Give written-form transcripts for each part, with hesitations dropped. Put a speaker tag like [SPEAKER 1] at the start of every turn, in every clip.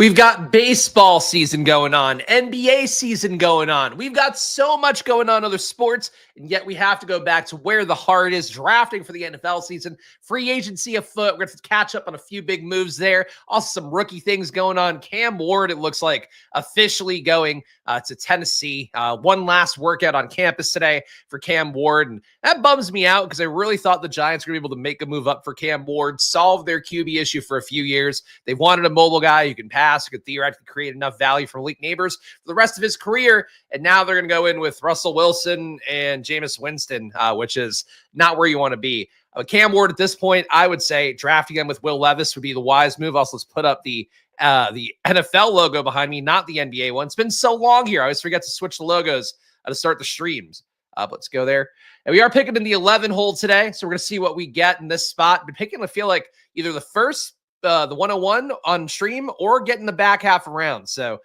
[SPEAKER 1] We've got baseball season going on, NBA season going on. We've got so much going on in other sports, and yet we have to go back to where the heart is, drafting for the NFL season, free agency afoot. We're going to catch up on a few big moves there. Also, some rookie things going on. Cam Ward, it looks like, officially going to Tennessee. One last workout on campus today for Cam Ward, and that bums me out because I really thought the Giants were going to be able to make a move up for Cam Ward, solve their QB issue for a few years. They've wanted a mobile guy who can pass, who could theoretically create enough value from elite Nabers for the rest of his career, and now they're going to go in with Russell Wilson and Jameis Winston, which is not where you want to be. Cam Ward at this point, I would say drafting him with Will Levis would be the wise move. Also, let's put up the NFL logo behind me, not the NBA one. It's been so long here. I always forget to switch the logos to start the streams. Let's go there. And we are picking in the 11 hole today, so we're going to see what we get in this spot. Been picking, I feel like, either the first, the 101 on stream, or getting the back half around. So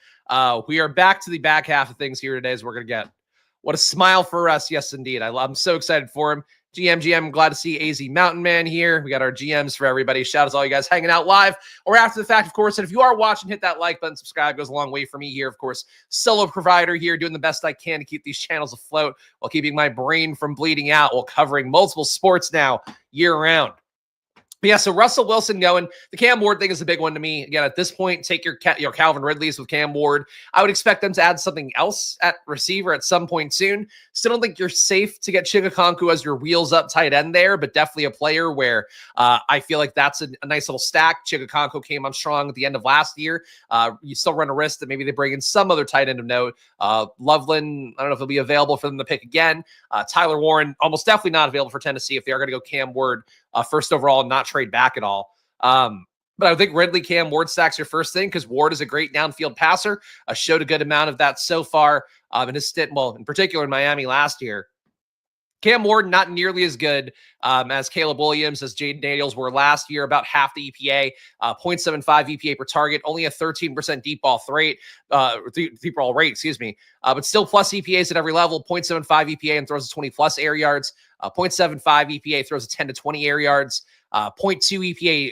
[SPEAKER 1] we are back to the back half of things here today as we're going to get. What a smile for us. Yes, indeed. I'm so excited for him. GM, glad to see AZ Mountain Man here. We got our GMs for everybody. Shout out to all you guys hanging out live or after the fact, of course. And if you are watching, hit that like button, subscribe. Goes a long way for me here, of course. Solo provider here, doing the best I can to keep these channels afloat while keeping my brain from bleeding out while covering multiple sports now year-round. But yeah, so Russell Wilson going. The Cam Ward thing is a big one to me. Again, at this point, take your Calvin Ridleys with Cam Ward. I would expect them to add something else at receiver at some point soon. Still don't think you're safe to get Chigakonku as your wheels up tight end there, but definitely a player where I feel like that's a nice little stack. Chigakonku came on strong at the end of last year. You still run a risk that maybe they bring in some other tight end of note. Loveland, I don't know if he'll be available for them to pick again. Tyler Warren, almost definitely not available for Tennessee if they are going to go Cam Ward first overall and not trade back at all. But I think Ridley, Cam, Ward stacks your first thing because Ward is a great downfield passer. Showed a good amount of that so far in his stint, well, in particular in Miami last year. Cam Ward, not nearly as good as Caleb Williams, as Jayden Daniels were last year, about half the EPA, 0.75 EPA per target, only a 13% deep ball rate, deep ball rate, but still plus EPAs at every level, 0.75 EPA and throws a 20-plus air yards, 0.75 EPA throws a 10 to 20 air yards, 0.2 EPA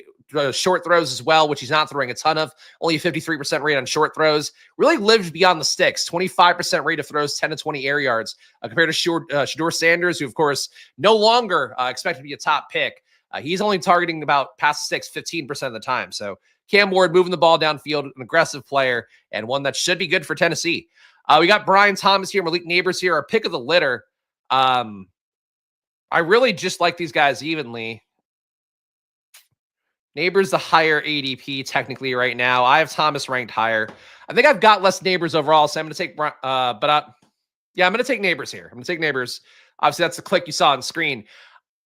[SPEAKER 1] short throws as well, which he's not throwing a ton of. Only a 53% rate on short throws. Really lived beyond the sticks. 25% rate of throws, 10 to 20 air yards, compared to Shedeur Sanders, who, of course, no longer expected to be a top pick. He's only targeting about past the sticks 15% of the time. So Cam Ward moving the ball downfield, an aggressive player, and one that should be good for Tennessee. We got Brian Thomas here, Malik Nabers here, our pick of the litter. I really just like these guys evenly. Nabers the higher ADP technically right now. I have Thomas ranked higher. I think I've got less Nabers overall, so I'm going to take, I'm going to take Nabers here. I'm going to take Nabers. Obviously, that's the click you saw on screen.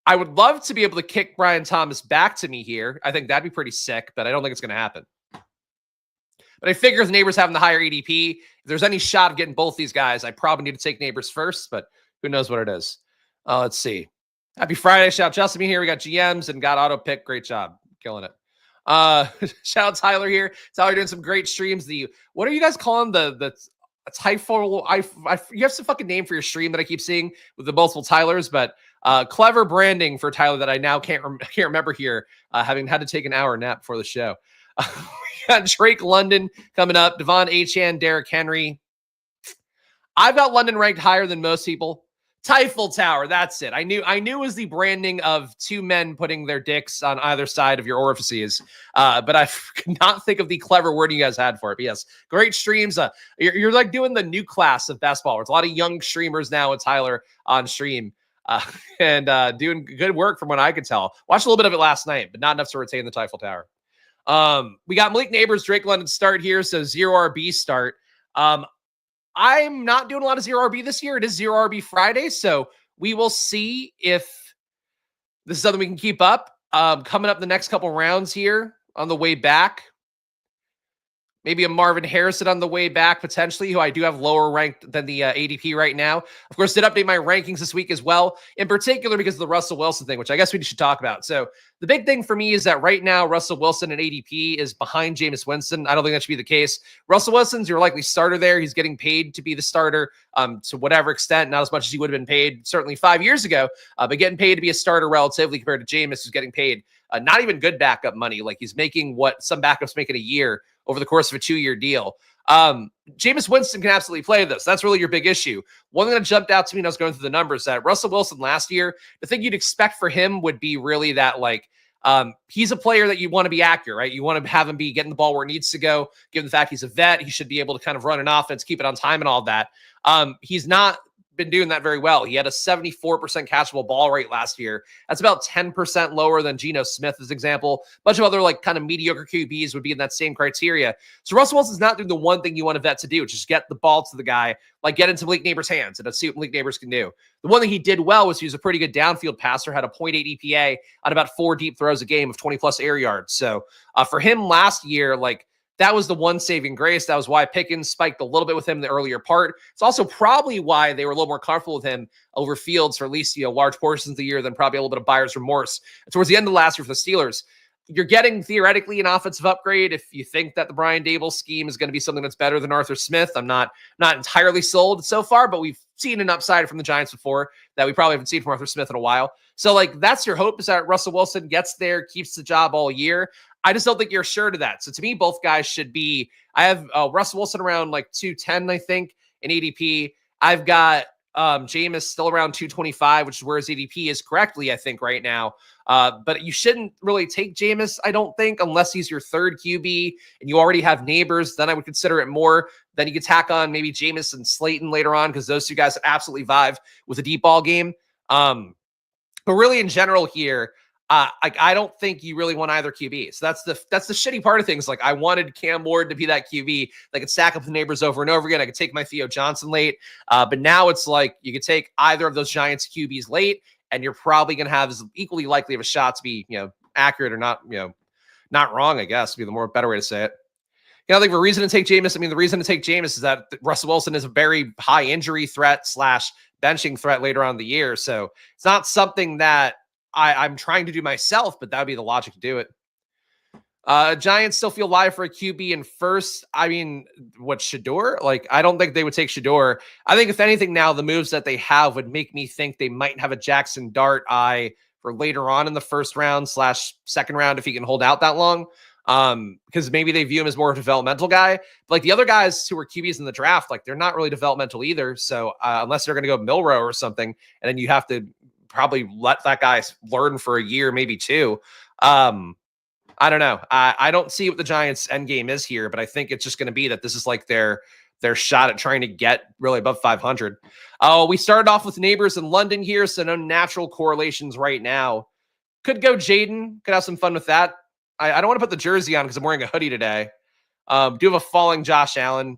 [SPEAKER 1] I would love to be able to kick Brian Thomas back to me here. I think that'd be pretty sick, but I don't think it's going to happen. But I figure with Nabers having the higher ADP, if there's any shot of getting both these guys, I probably need to take Nabers first, but who knows what it is. Let's see. Happy Friday. Shout out Justin here. We got GMs and got auto pick. Great job. Killing it. Shout out Tyler here. Tyler doing some great streams. What are you guys calling the Typhoid? You have some fucking name for your stream that I keep seeing with the multiple Tylers, but clever branding for Tyler that I now can't remember here, having had to take an hour nap before the show. We got Drake London coming up. Devon Achane, Derrick Henry. I've got London ranked higher than most people. Typhoid Tower, that's it. I knew it was the branding of two men putting their dicks on either side of your orifices, but I could not think of the clever wording you guys had for it. But yes, great streams. You're like doing the new class of best ball. There's a lot of young streamers now with Tyler on stream, and doing good work from what I could tell. Watched a little bit of it last night, but not enough to retain the Typhoid Tower. We got Malik Nabers, Drake London start here, so 0 RB start. I'm not doing a lot of 0 RB this year. It is 0 RB Friday, so we will see if this is something we can keep up. Coming up the next couple rounds here on the way back. Maybe a Marvin Harrison on the way back, potentially, who I do have lower ranked than the ADP right now. Of course, did update my rankings this week as well, in particular because of the Russell Wilson thing, which I guess we should talk about. So the big thing for me is that right now, Russell Wilson at ADP is behind Jameis Winston. I don't think that should be the case. Russell Wilson's your likely starter there. He's getting paid to be the starter to whatever extent, not as much as he would have been paid certainly 5 years ago, but getting paid to be a starter relatively compared to Jameis, who's getting paid not even good backup money. Like he's making what some backups make in a year over the course of a 2-year deal. Jameis Winston can absolutely play this. That's really your big issue. One thing that jumped out to me when I was going through the numbers, that Russell Wilson last year, the thing you'd expect for him would be really that like, he's a player that you want to be accurate, right? You want to have him be getting the ball where it needs to go. Given the fact he's a vet, he should be able to kind of run an offense, keep it on time and all that. He's not been doing that very well. He had a 74% catchable ball rate last year. That's about 10% lower than Geno Smith, as example. A bunch of other like kind of mediocre QBs would be in that same criteria. So Russell Wilson's not doing the one thing you want a vet to do, which is get the ball to the guy, like get into Malik Nabers' hands and see what Malik Nabers can do. The one thing he did well was he was a pretty good downfield passer, had a 0.8 EPA on about 4 deep throws a game of 20 plus air yards. So for him last year, like, that was the one saving grace. That was why Pickens spiked a little bit with him in the earlier part. It's also probably why they were a little more comfortable with him over Fields for at least, large portions of the year than probably a little bit of buyer's remorse towards the end of last year for the Steelers. You're getting theoretically an offensive upgrade if you think that the Brian Daboll scheme is going to be something that's better than Arthur Smith. I'm not entirely sold so far, but we've seen an upside from the Giants before that we probably haven't seen from Arthur Smith in a while. So like that's your hope, is that Russell Wilson gets there, keeps the job all year. I just don't think you're sure to that. So to me, both guys should be, I have Russell Wilson around like 210, I think, in ADP. I've got Jameis still around 225, which is where his ADP is correctly, I think, right now. But you shouldn't really take Jameis, I don't think, unless he's your third QB and you already have Nabers. Then I would consider it more. Then you could tack on maybe Jameis and Slayton later on, because those two guys absolutely vibe with a deep ball game. But really in general here, I don't think you really want either QB. So that's the shitty part of things. Like I wanted Cam Ward to be that QB that could stack up the Nabers over and over again. I could take my Theo Johnson late. But now it's like you could take either of those Giants QBs late, and you're probably going to have as equally likely of a shot to be, accurate or not, not wrong, I guess, would be the better way to say it. I think the reason to take Jameis, the reason to take Jameis is that Russell Wilson is a very high injury threat / benching threat later on in the year. So it's not something that I'm trying to do myself, but that would be the logic to do it. Giants still feel live for a QB in first. What, Shador? Like, I don't think they would take Shador. I think if anything now, the moves that they have would make me think they might have a Jackson Dart eye for later on in the first round / second round if he can hold out that long. Because maybe they view him as more of a developmental guy. But like the other guys who were QBs in the draft, like they're not really developmental either. So unless they're going to go Milrow or something, and then you have to probably let that guy learn for a year, maybe 2. I don't know. I don't see what the Giants' end game is here, but I think it's just going to be that this is like their shot at trying to get really above 500. We started off with Nabers in London here, so no natural correlations right now. Could go Jayden. Could have some fun with that. I don't want to put the jersey on because I'm wearing a hoodie today. Do have a falling Josh Allen.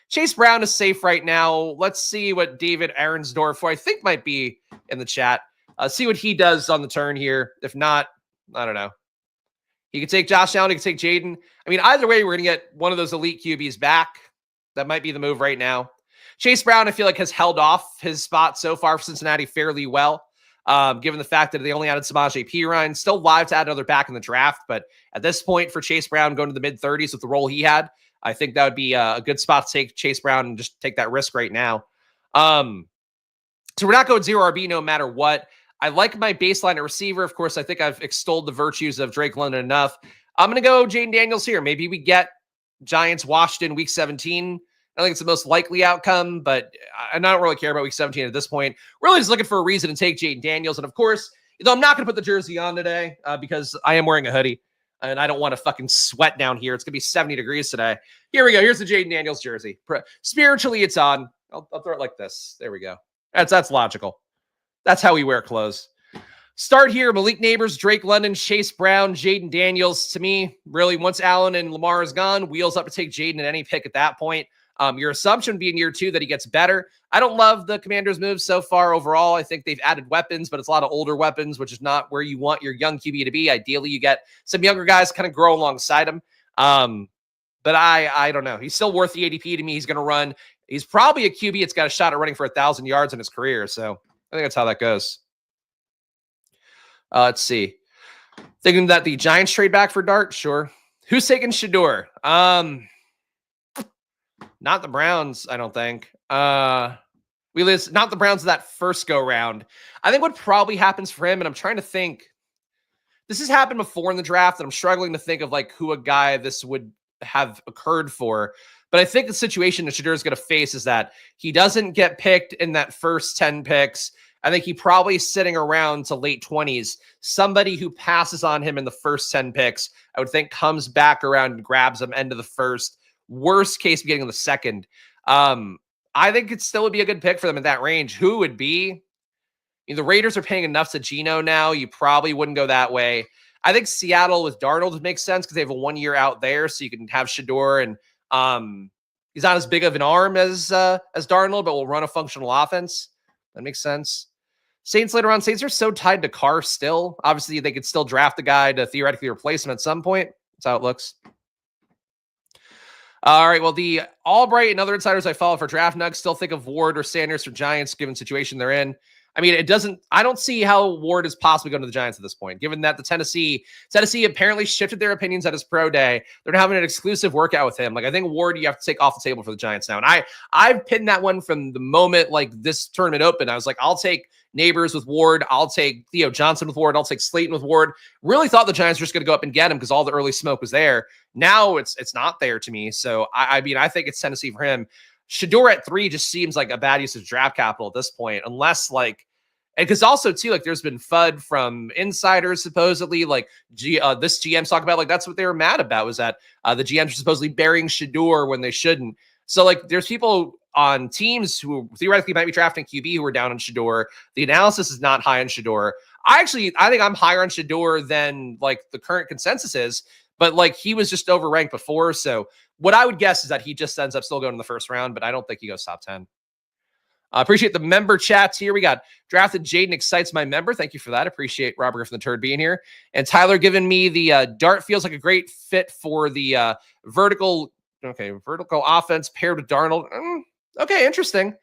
[SPEAKER 1] Chase Brown is safe right now. Let's see what David Aronsdorf, who I think might be in the chat, see what he does on the turn here. If not, I don't know. He could take Josh Allen. He could take Jayden. Either way, we're going to get one of those elite QBs back. That might be the move right now. Chase Brown, I feel like, has held off his spot so far for Cincinnati fairly well, given the fact that they only added Samaje Perine. Still live to add another back in the draft, but at this point for Chase Brown going to the mid-30s with the role he had, I think that would be a good spot to take Chase Brown and just take that risk right now. So we're not going 0 RB no matter what. I like my baseline at receiver. Of course, I think I've extolled the virtues of Drake London enough. I'm going to go Jayden Daniels here. Maybe we get Giants Washington week 17. I think it's the most likely outcome, but I don't really care about week 17 at this point. Really just looking for a reason to take Jayden Daniels. And of course, I'm not going to put the jersey on today because I am wearing a hoodie and I don't want to fucking sweat down here. It's going to be 70 degrees today. Here we go. Here's the Jayden Daniels jersey. Spiritually, it's on. I'll throw it like this. There we go. That's logical. That's how we wear clothes. Start here. Malik Nabers, Drake London, Chase Brown, Jayden Daniels. To me, really, once Allen and Lamar is gone, wheels up to take Jayden at any pick at that point. Your assumption would be in year 2 that he gets better. I don't love the Commanders' moves so far overall. I think they've added weapons, but it's a lot of older weapons, which is not where you want your young QB to be. Ideally, you get some younger guys kind of grow alongside him. But I don't know. He's still worth the ADP to me. He's going to run. He's probably a QB that's got a shot at running for 1,000 yards in his career. So I think that's how that goes. Let's see. Thinking that the Giants trade back for Dart? Sure. Who's taking Shador? Not the Browns, I don't think. Not the Browns that first go round. I think what probably happens for him, and I'm trying to think. this has happened before in the draft, and I'm struggling to think of like who a guy this would have occurred for. But I think the situation that Shedeur is going to face is that he doesn't get picked in that first 10 picks. I think he probably sitting around to late 20s. Somebody who passes on him in the first 10 picks, I would think comes back around and grabs him end of the first. Worst case, beginning of the second. I think it still would be a good pick for them in that range. Who would be? The Raiders are paying enough to Geno now. You probably wouldn't go that way. I think Seattle with Darnold would make sense because they have a 1 year out there, so you can have Shedeur, and he's not as big of an arm as Darnold, but will run a functional offense. That makes sense. Saints later on. Saints are so tied to Carr still. Obviously, they could still draft the guy to theoretically replace him at some point. That's how it looks. All right, well, the Albright and other insiders I follow for draft nugs still think of Ward or Sanders for Giants, given the situation they're in. I mean, I don't see how Ward is possibly going to the Giants at this point, given that the Tennessee apparently shifted their opinions at his pro day. They're having an exclusive workout with him. Like, I think Ward, you have to take off the table for the Giants now. And I've pinned that one from the moment, like, this tournament opened. I was like, I'll take Nabers with Ward. I'll take Theo Johnson with Ward. I'll take Slayton with Ward. Really thought the Giants were just going to go up and get him because all the early smoke was there. Now it's not there to me. So, I mean, I think it's Tennessee for him. Shedeur at 3 just seems like a bad use of draft capital at this point, unless like, and because also too, like there's been FUD from insiders supposedly, like this GM's talking about, like that's what they were mad about, was that the GMs are supposedly burying Shedeur when they shouldn't. So like there's people on teams who theoretically might be drafting QB who are down on Shedeur. The analysis is not high on Shedeur. I think I'm higher on Shedeur than like the current consensus is, but like he was just overranked before. So what I would guess is that he just ends up still going in the first round, but I don't think he goes top 10. Appreciate the member chats here. We got drafted Jayden excites my member. Thank you for that. Appreciate Robert Griffin III being here. And Tyler giving me the Dart feels like a great fit for the vertical offense paired with Darnold. Okay, interesting.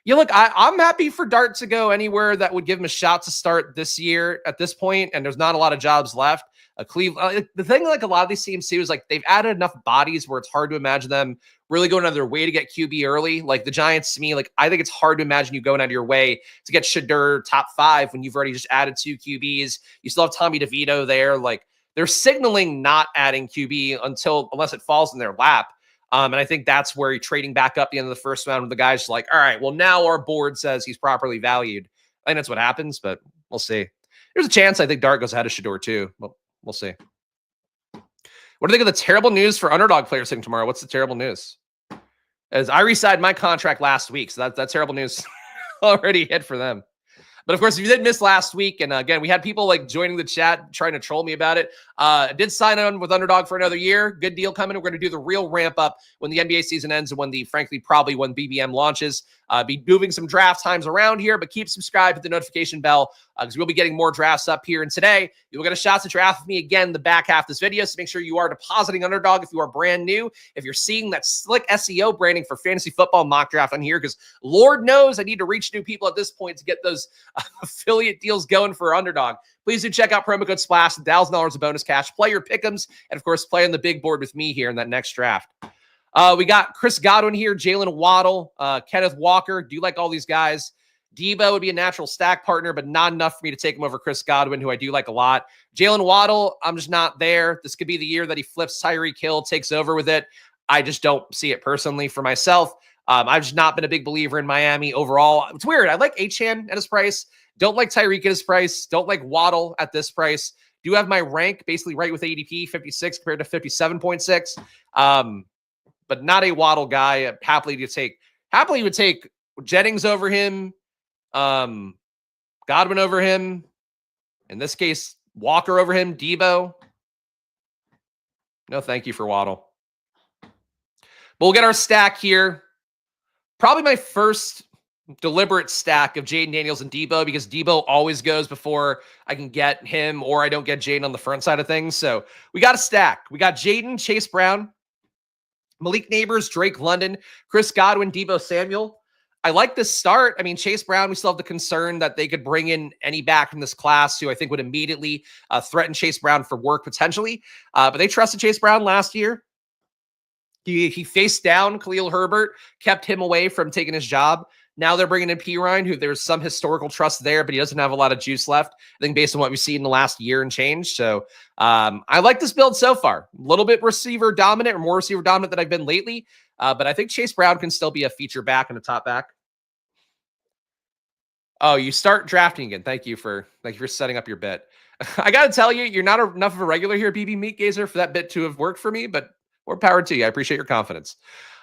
[SPEAKER 1] Yeah, look, I'm happy for Dart to go anywhere that would give him a shot to start this year at this point, and there's not a lot of jobs left. Cleveland, the thing like a lot of these teams too is like they've added enough bodies where it's hard to imagine them really going out of their way to get QB early. Like the Giants, to me, like I think it's hard to imagine you going out of your way to get Shedeur top 5 when you've already just added 2 QBs. You still have Tommy DeVito there. Like they're signaling not adding QB unless it falls in their lap. And I think that's where you're trading back up the end of the first round with the guys like, all right, well, now our board says he's properly valued. I think that's what happens, but we'll see. There's a chance I think Dart goes ahead of Shedeur too. Well, we'll see. What do you think of the terrible news for Underdog players thing tomorrow? What's the terrible news? As I re-signed my contract last week, so that terrible news already hit for them. But of course, if you did miss last week, and again, we had people like joining the chat trying to troll me about it. I did sign on with Underdog for another year. Good deal coming. We're going to do the real ramp up when the NBA season ends and when probably when BBM launches. Be moving some draft times around here, but keep subscribed to the notification bell because we'll be getting more drafts up here. And today, you'll get a shot to draft with me again the back half of this video. So make sure you are depositing Underdog if you are brand new. If you're seeing that slick SEO branding for fantasy football mock draft on here, because Lord knows I need to reach new people at this point to get those affiliate deals going for Underdog. Please do check out promo code SPLASH, $1,000 of bonus cash. Play your pick'ems, and of course, play on the big board with me here in that next draft. We got Chris Godwin here, Jalen Waddle, Kenneth Walker. Do you like all these guys? Debo would be a natural stack partner, but not enough for me to take him over Chris Godwin, who I do like a lot. Jalen Waddle, I'm just not there. This could be the year that he flips Tyreek Hill, takes over with it. I just don't see it personally for myself. I've just not been a big believer in Miami overall. It's weird. I like Achane at his price. Don't like Tyreek at his price. Don't like Waddle at this price. Do have my rank basically right with ADP, 56 compared to 57.6. But not a Waddle guy. Happily would take Jennings over him, Godwin over him. In this case, Walker over him, Debo. No, thank you for Waddle. But we'll get our stack here. Probably my first deliberate stack of Jayden Daniels and Debo, because Debo always goes before I can get him or I don't get Jayden on the front side of things. So we got a stack. We got Jayden, Chase Brown, Malik Nabers, Drake London, Chris Godwin, Debo Samuel. I like this start. I mean, Chase Brown, we still have the concern that they could bring in any back from this class who I think would immediately threaten Chase Brown for work potentially. But they trusted Chase Brown last year. He faced down Khalil Herbert, kept him away from taking his job. Now they're bringing in Pirine, who there's some historical trust there, but he doesn't have a lot of juice left, I think, based on what we've seen in the last year and change. So I like this build so far. A little bit receiver dominant, or more receiver dominant than I've been lately. But I think Chase Brown can still be a feature back and a top back. Oh, you start drafting again. Thank you for setting up your bit. I got to tell you, you're not enough of a regular here, BB Meatgazer, for that bit to have worked for me, but more power to you. I appreciate your confidence.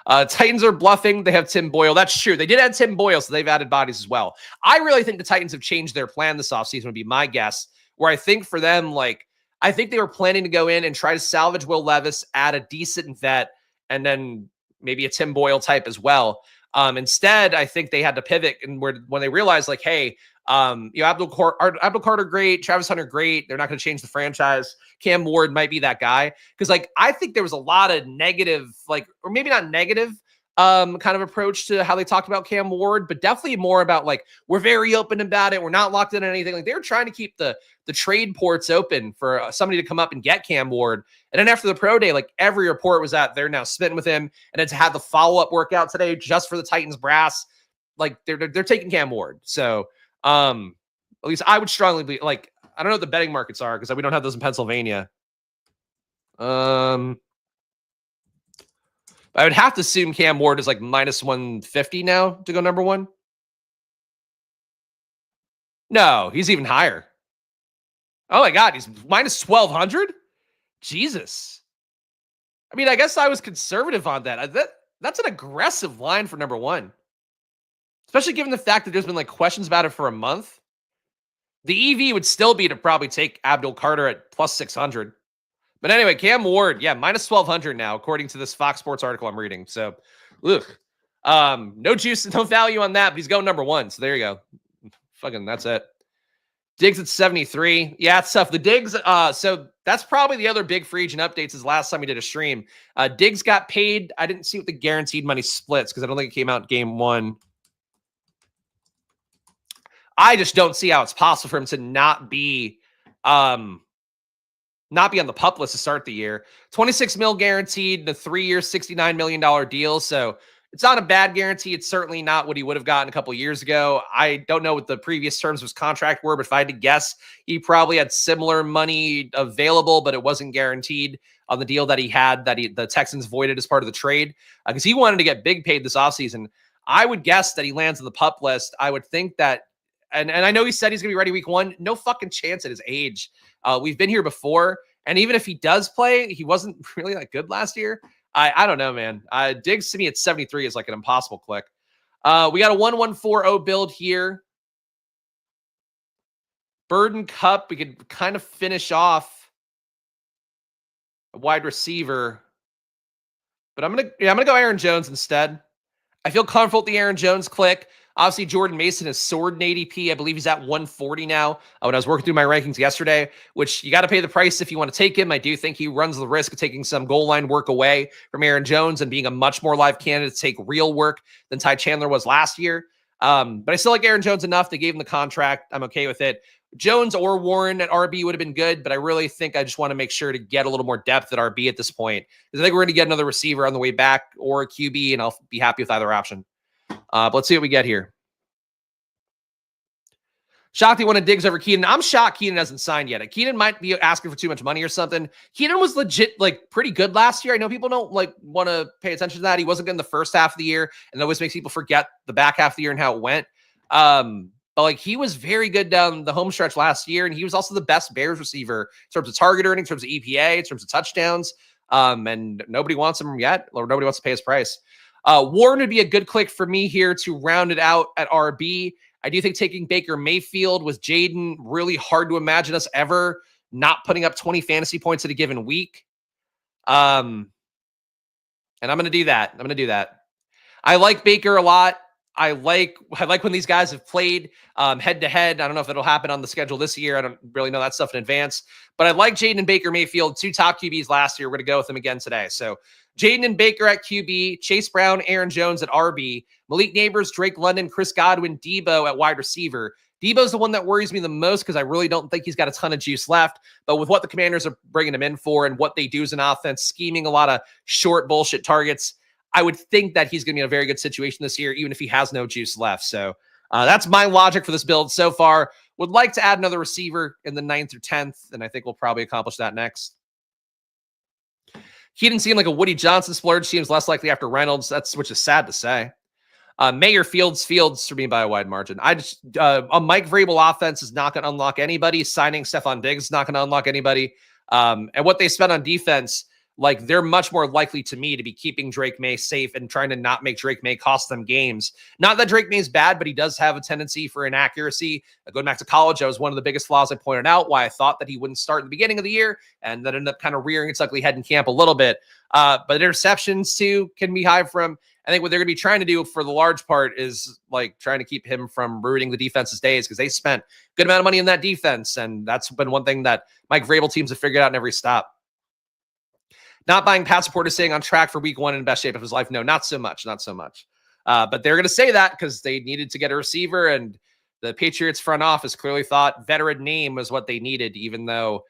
[SPEAKER 1] Titans are bluffing. They have Tim Boyle. That's true. They did add Tim Boyle, so they've added bodies as well. I really think the Titans have changed their plan this offseason, would be my guess, where I think for them, like, I think they were planning to go in and try to salvage Will Levis, add a decent vet, and then maybe a Tim Boyle type as well. Instead, I think they had to pivot, and when they realized, like, hey, Abdul Carter, great. Travis Hunter, great. They're not going to change the franchise. Cam Ward might be that guy. Because, like, I think there was a lot of negative, like, or maybe not negative, kind of approach to how they talked about Cam Ward, but definitely more about, like, we're very open about it. We're not locked in on anything. Like, they were trying to keep the trade ports open for somebody to come up and get Cam Ward. And then after the pro day, like, every report was that they're now smitten with him, and it's had the follow-up workout today just for the Titans brass. Like, they're taking Cam Ward. So, at least I would strongly be, like, I don't know what the betting markets are because we don't have those in Pennsylvania. I would have to assume Cam Ward is like minus 150 now to go number one. No, he's even higher. Oh my God, he's minus 1,200? Jesus. I mean, I guess I was conservative on that. That's an aggressive line for number one. Especially given the fact that there's been like questions about it for a month. The EV would still be to probably take Abdul Carter at plus 600. But anyway, Cam Ward, yeah, minus 1,200 now, according to this Fox Sports article I'm reading. So, no juice, no value on that, but he's going number one. So there you go. Fucking, that's it. Diggs at 73. Yeah, it's tough. The Diggs, so that's probably the other big free agent updates is last time we did a stream. Diggs got paid. I didn't see what the guaranteed money splits because I don't think it came out game one. I just don't see how it's possible for him to not be on the PUP list to start the year. 26 mil guaranteed, the 3-year, $69 million deal. So it's not a bad guarantee. It's certainly not what he would have gotten a couple of years ago. I don't know what the previous terms of his contract were, but if I had to guess, he probably had similar money available, but it wasn't guaranteed on the deal that he had that the Texans voided as part of the trade because he wanted to get big paid this offseason. I would guess that he lands on the PUP list. I would think that, and I know he said he's going to be ready week one. No fucking chance at his age. We've been here before. And even if he does play, he wasn't really that good last year. I don't know, man. Diggs to me at 73 is like an impossible click. We got a 1140 build here. Burden Cup. We could kind of finish off a wide receiver. But I'm gonna go Aaron Jones instead. I feel comfortable with the Aaron Jones click. Obviously, Jordan Mason has soared in ADP. I believe he's at 140 now. When I was working through my rankings yesterday, which you got to pay the price if you want to take him. I do think he runs the risk of taking some goal line work away from Aaron Jones and being a much more live candidate to take real work than Ty Chandler was last year. But I still like Aaron Jones enough. They gave him the contract. I'm okay with it. Jones or Warren at RB would have been good, but I really think I just want to make sure to get a little more depth at RB at this point. Because I think we're going to get another receiver on the way back or a QB, and I'll be happy with either option. But let's see what we get here. Shocked he wanted Diggs over Keenan. I'm shocked Keenan hasn't signed yet. Keenan might be asking for too much money or something. Keenan was legit, like, pretty good last year. I know people don't, like, want to pay attention to that. He wasn't good in the first half of the year, and it always makes people forget the back half of the year and how it went. But, like, he was very good down the home stretch last year, and he was also the best Bears receiver in terms of target earning, in terms of EPA, in terms of touchdowns. And nobody wants him yet, or nobody wants to pay his price. Warren would be a good click for me here to round it out at RB. I do think taking Baker Mayfield with Jayden, really hard to imagine us ever not putting up 20 fantasy points at a given week. And I'm going to do that. I like Baker a lot. I like when these guys have played head to head. I don't know if it'll happen on the schedule this year. I don't really know that stuff in advance, but I like Jayden and Baker Mayfield, 2 top QBs last year. We're going to go with them again today. So Jayden and Baker at QB, Chase Brown, Aaron Jones at RB, Malik Nabers, Drake London, Chris Godwin, Debo at wide receiver. Debo's the one that worries me the most because I really don't think he's got a ton of juice left. But with what the Commanders are bringing him in for and what they do as an offense, scheming a lot of short bullshit targets, I would think that he's going to be in a very good situation this year, even if he has no juice left. So that's my logic for this build so far. Would like to add another receiver in the 9th or 10th, and I think we'll probably accomplish that next. He didn't seem like a Woody Johnson splurge. Seems less likely after Reynolds. Which is sad to say. Mayer Fields for me by a wide margin. A Mike Vrabel offense is not going to unlock anybody. Signing Stefon Diggs is not going to unlock anybody. And what they spent on defense, like they're much more likely to me to be keeping Drake May safe and trying to not make Drake May cost them games. Not that Drake May is bad, but he does have a tendency for inaccuracy. Going back to college, that was one of the biggest flaws I pointed out, why I thought that he wouldn't start in the beginning of the year, and that ended up kind of rearing its ugly head in camp a little bit. But interceptions too can be high for him. I think what they're going to be trying to do for the large part is like trying to keep him from ruining the defense's days, because they spent a good amount of money in that defense. And that's been one thing that Mike Vrabel teams have figured out in every stop. Not buying Pat Support is saying on track for week 1 in best shape of his life. No, not so much. Not so much. But they're going to say that because they needed to get a receiver, and the Patriots front office clearly thought veteran name was what they needed, even though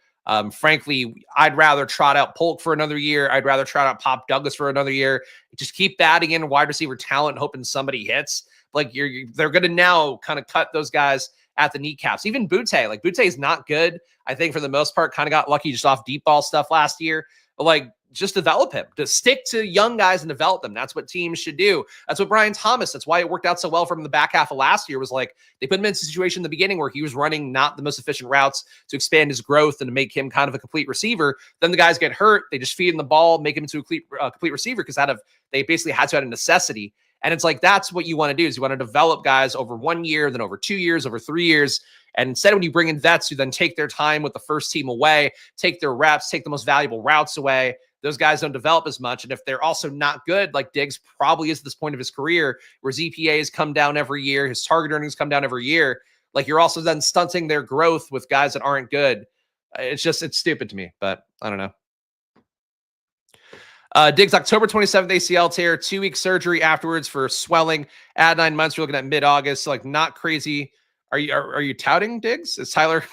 [SPEAKER 1] frankly, I'd rather trot out Polk for another year. I'd rather trot out Pop Douglas for another year. Just keep batting in wide receiver talent, hoping somebody hits. Like they're going to now kind of cut those guys at the kneecaps. Even Butte, like Butte is not good. I think for the most part, kind of got lucky just off deep ball stuff last year. But like, just develop him, to stick to young guys and develop them. That's what teams should do. That's what Brian Thomas, that's why it worked out so well for him in the back half of last year, was like they put him in a situation in the beginning where he was running not the most efficient routes to expand his growth and to make him kind of a complete receiver. Then the guys get hurt. They just feed him the ball, make him into a complete receiver, because they basically had to out of necessity. And it's like, that's what you want to do, is you want to develop guys over 1 year, then over 2 years, over 3 years. And instead, when you bring in vets who then take their time with the first team away, take their reps, take the most valuable routes away, those guys don't develop as much. And if they're also not good, like Diggs probably is at this point of his career, where his EPAs come down every year, his target earnings come down every year, like you're also then stunting their growth with guys that aren't good. It's stupid to me, but I don't know. Diggs, October 27th ACL tear, 2-week surgery afterwards for swelling. Add 9 months. We're looking at mid-August. So like not crazy. Are you touting Diggs? Is Tyler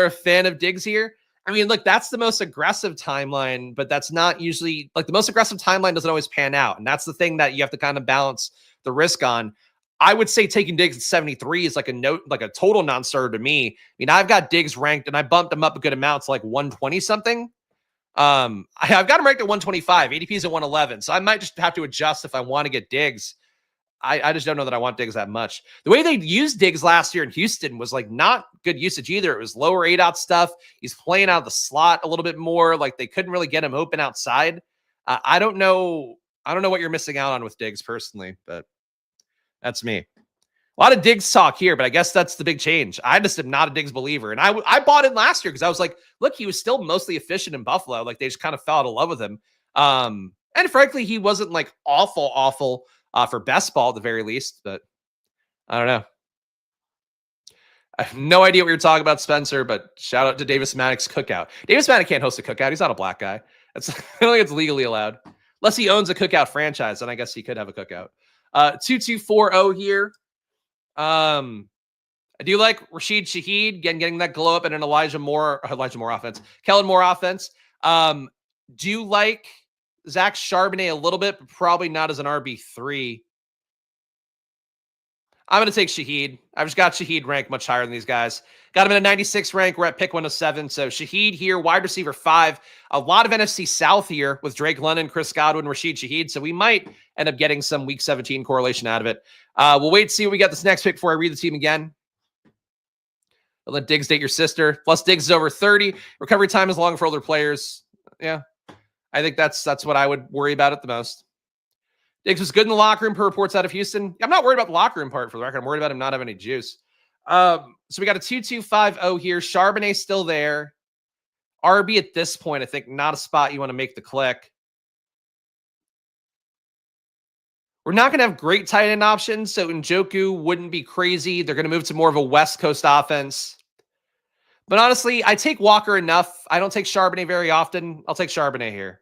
[SPEAKER 1] a fan of Diggs here? I mean, look, that's the most aggressive timeline, but that's not usually, like, the most aggressive timeline doesn't always pan out. And that's the thing that you have to kind of balance the risk on. I would say taking Diggs at 73 is like a total non-starter to me. I mean, I've got Diggs ranked and I bumped him up a good amount to like 120 something. I've got him ranked at 125. ADP is at 111. So I might just have to adjust if I want to get Diggs. I just don't know that I want Diggs that much. The way they used Diggs last year in Houston was like not good usage either. It was lower ADOT stuff. He's playing out of the slot a little bit more. Like they couldn't really get him open outside. I don't know what you're missing out on with Diggs personally, but that's me. A lot of Diggs talk here, but I guess that's the big change. I just am not a Diggs believer. And I bought in last year because I was like, look, he was still mostly efficient in Buffalo. Like they just kind of fell out of love with him. And frankly, he wasn't like awful for best ball at the very least, but I don't know. I have no idea what you're talking about, Spencer, but shout out to Davis Maddox's cookout. Davis Maddox can't host a cookout. He's not a black guy. I don't think it's legally allowed. Unless he owns a cookout franchise, then I guess he could have a cookout. 2240 here. I do like Rashid Shaheed getting that glow up and an Elijah Moore offense. Kellen Moore offense. Do you like Zach Charbonnet a little bit, but probably not as an RB3. I'm going to take Shaheed. I've just got Shaheed ranked much higher than these guys. Got him in a 96 rank. We're at pick 107. So Shaheed here, wide receiver 5. A lot of NFC South here with Drake London, Chris Godwin, Rashid Shaheed. So we might end up getting some week 17 correlation out of it. We'll wait to see what we got this next pick before I read the team again. I'll let Diggs date your sister. Plus Diggs is over 30. Recovery time is long for older players. Yeah. I think that's what I would worry about it the most. Diggs was good in the locker room per reports out of Houston. I'm not worried about the locker room part for the record. I'm worried about him not having any juice. So we got a 2250 here. Charbonnet still there. RB at this point, I think not a spot you want to make the click. We're not going to have great tight end options, so Njoku wouldn't be crazy. They're going to move to more of a West Coast offense. But honestly, I take Walker enough. I don't take Charbonnet very often. I'll take Charbonnet here.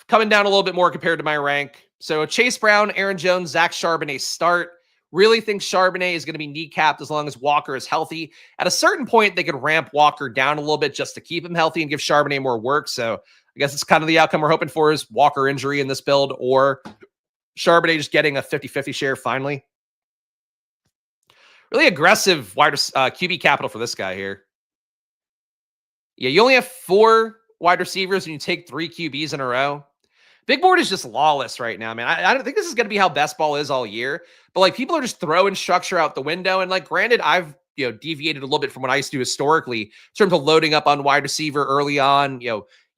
[SPEAKER 1] Coming down a little bit more compared to my rank. So Chase Brown, Aaron Jones, Zach Charbonnet start. Really think Charbonnet is going to be kneecapped as long as Walker is healthy. At a certain point, they could ramp Walker down a little bit just to keep him healthy and give Charbonnet more work. So guess it's kind of the outcome we're hoping for is Walker injury in this build or Charbonnet just getting a 50-50 share finally. Really aggressive wide QB capital for this guy here. Yeah, you only have 4 wide receivers and you take 3 QBs in a row. Big board is just lawless right now, man. I don't think this is going to be how best ball is all year, but like people are just throwing structure out the window. And like, granted, I've, deviated a little bit from what I used to do historically in terms of loading up on wide receiver early on,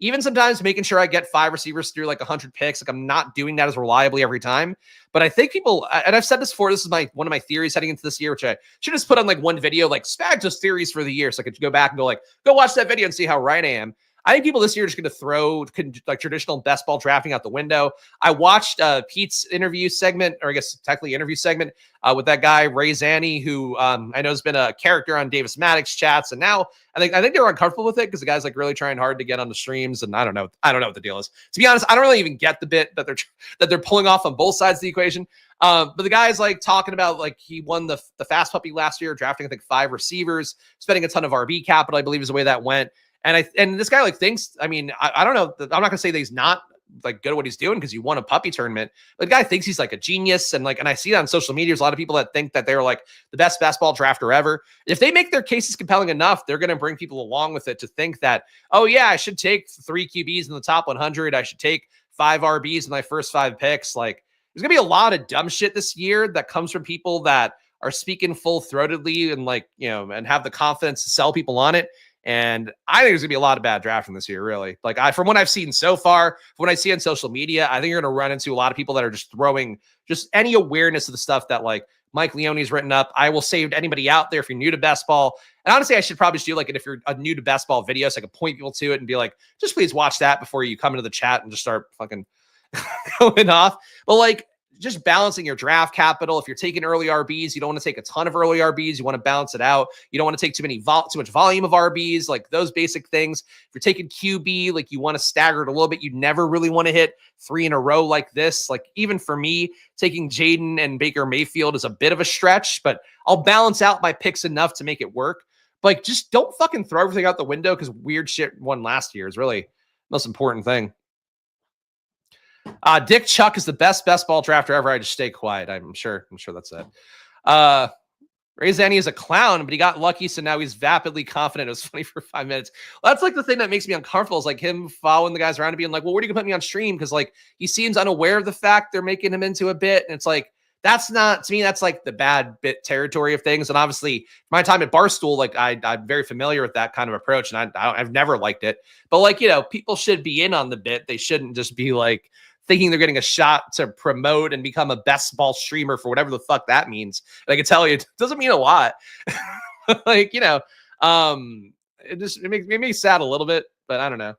[SPEAKER 1] even sometimes making sure I get 5 receivers through like 100 picks. Like I'm not doing that as reliably every time, but I think people, and I've said this before, this is one of my theories heading into this year, which I should just put on like one video, like Spags' theories for the year. So I could go back and go watch that video and see how right I am. I think people this year are just going to throw like traditional best ball drafting out the window. I watched Pete's interview segment, or I guess technically interview segment with that guy, Ray Zanny, who I know has been a character on Davis Maddox chats. And now I think they're uncomfortable with it because the guy's like really trying hard to get on the streams. And I don't know what the deal is. To be honest, I don't really even get the bit that they're pulling off on both sides of the equation. But the guy's like talking about like he won the fast puppy last year, drafting I think 5 receivers, spending a ton of RB capital, I believe is the way that went. And this guy like thinks, I mean, I don't know. I'm not gonna say that he's not like good at what he's doing because he won a puppy tournament. But the guy thinks he's like a genius. And I see that on social media. There's a lot of people that think that they're like the best basketball drafter ever. If they make their cases compelling enough, they're going to bring people along with it to think that, oh yeah, I should take 3 QBs in the top 100. I should take 5 RBs in my first 5 picks. Like there's gonna be a lot of dumb shit this year that comes from people that are speaking full-throatedly and like, and have the confidence to sell people on it. And I think there's gonna be a lot of bad drafting this year, really. Like from what I've seen so far, from what I see on social media, I think you're gonna run into a lot of people that are just throwing just any awareness of the stuff that like Mike Leone's written up. I will save anybody out there if you're new to best ball. And honestly, I should probably just do like if you're a new to best ball video, so I can point people to it and be like, just please watch that before you come into the chat and just start fucking going off. But like, just balancing your draft capital. If you're taking early RBs, you don't want to take a ton of early RBs. You want to balance it out. You don't want to take too much volume of RBs, like those basic things. If you're taking QB, like you want to stagger it a little bit. You never really want to hit 3 in a row like this. Like even for me, taking Jayden and Baker Mayfield is a bit of a stretch, but I'll balance out my picks enough to make it work. But like, just don't fucking throw everything out the window because weird shit won last year is really the most important thing. Dick Chuck is the best ball drafter ever. I just stay quiet. I'm sure that's it. Ray Zanny is a clown, but he got lucky, so now he's vapidly confident. It was funny for 5 minutes. Well, that's like the thing that makes me uncomfortable is like him following the guys around and being like, well, where do you put me on stream? Because like he seems unaware of the fact they're making him into a bit. And it's like, that's not, to me, that's like the bad bit territory of things. And obviously my time at Barstool, like I'm very familiar with that kind of approach and I've never liked it, but like, people should be in on the bit. They shouldn't just be like thinking they're getting a shot to promote and become a best ball streamer for whatever the fuck that means. And I can tell you, it doesn't mean a lot. Like, it made me sad a little bit, but I don't know.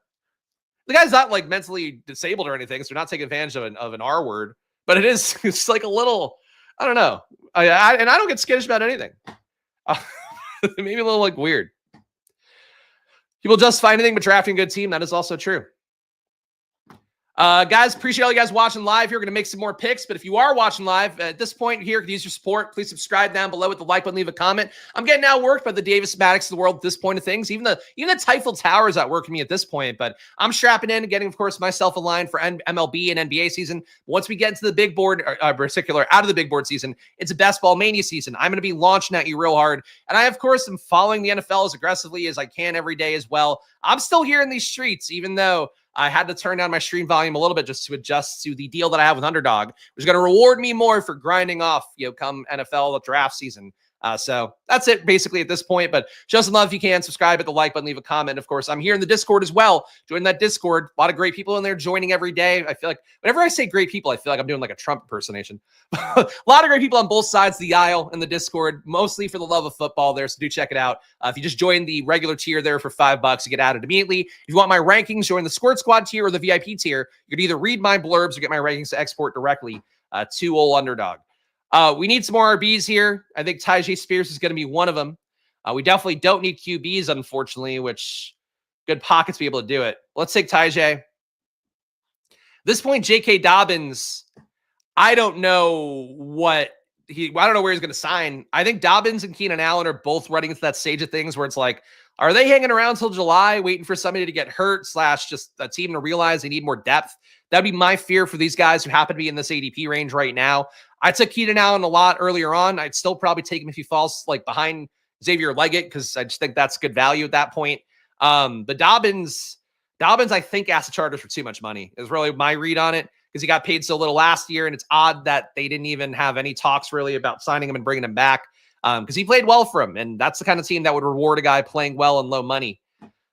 [SPEAKER 1] The guy's not like mentally disabled or anything, so not taking advantage of an R word, but it's like a little, I don't know. And I don't get skittish about anything. It made me a little like weird. People justify anything but drafting a good team. That is also true. Guys, appreciate all you guys watching live here. We're going to make some more picks, but if you are watching live at this point here, could use your support. Please subscribe down below with the like button, leave a comment. I'm getting outworked by the Davis Maddox of the world at this point of things. Even the Teufel Tower is outworking me at this point, but I'm strapping in and getting, of course, myself aligned for MLB and NBA season. Once we get into the big board, particular out of the big board season, it's a best ball mania season. I'm going to be launching at you real hard. And I, of course, am following the NFL as aggressively as I can every day as well. I'm still here in these streets, even though I had to turn down my stream volume a little bit just to adjust to the deal that I have with Underdog, which is going to reward me more for grinding off, come NFL draft season. So that's it basically at this point, but show some love if you can. Subscribe, hit the like button, leave a comment. Of course, I'm here in the Discord as well. Join that Discord. A lot of great people in there joining every day. I feel like whenever I say great people, I feel like I'm doing like a Trump impersonation. A lot of great people on both sides of the aisle in the Discord, mostly for the love of football there. So do check it out. If you just join the regular tier there for $5, you get added immediately. If you want my rankings, join the Squirt Squad tier or the VIP tier. You can either read my blurbs or get my rankings to export directly to old Underdog. We need some more RBs here. I think Tyjae Spears is going to be one of them. We definitely don't need QBs, unfortunately, which good pockets to be able to do it. Let's take Tyjae. At this point, J.K. Dobbins, I don't know where he's going to sign. I think Dobbins and Keenan Allen are both running into that stage of things where it's like, Are they hanging around till July, waiting for somebody to get hurt / just a team to realize they need more depth? That'd be my fear for these guys who happen to be in this ADP range right now. I took Keenan Allen a lot earlier on. I'd still probably take him if he falls like behind Xavier Leggett, because I just think that's good value at that point. But Dobbins, I think asked the Chargers for too much money is really my read on it, because he got paid so little last year, and it's odd that they didn't even have any talks really about signing him and bringing him back, because he played well for him, and that's the kind of team that would reward a guy playing well and low money.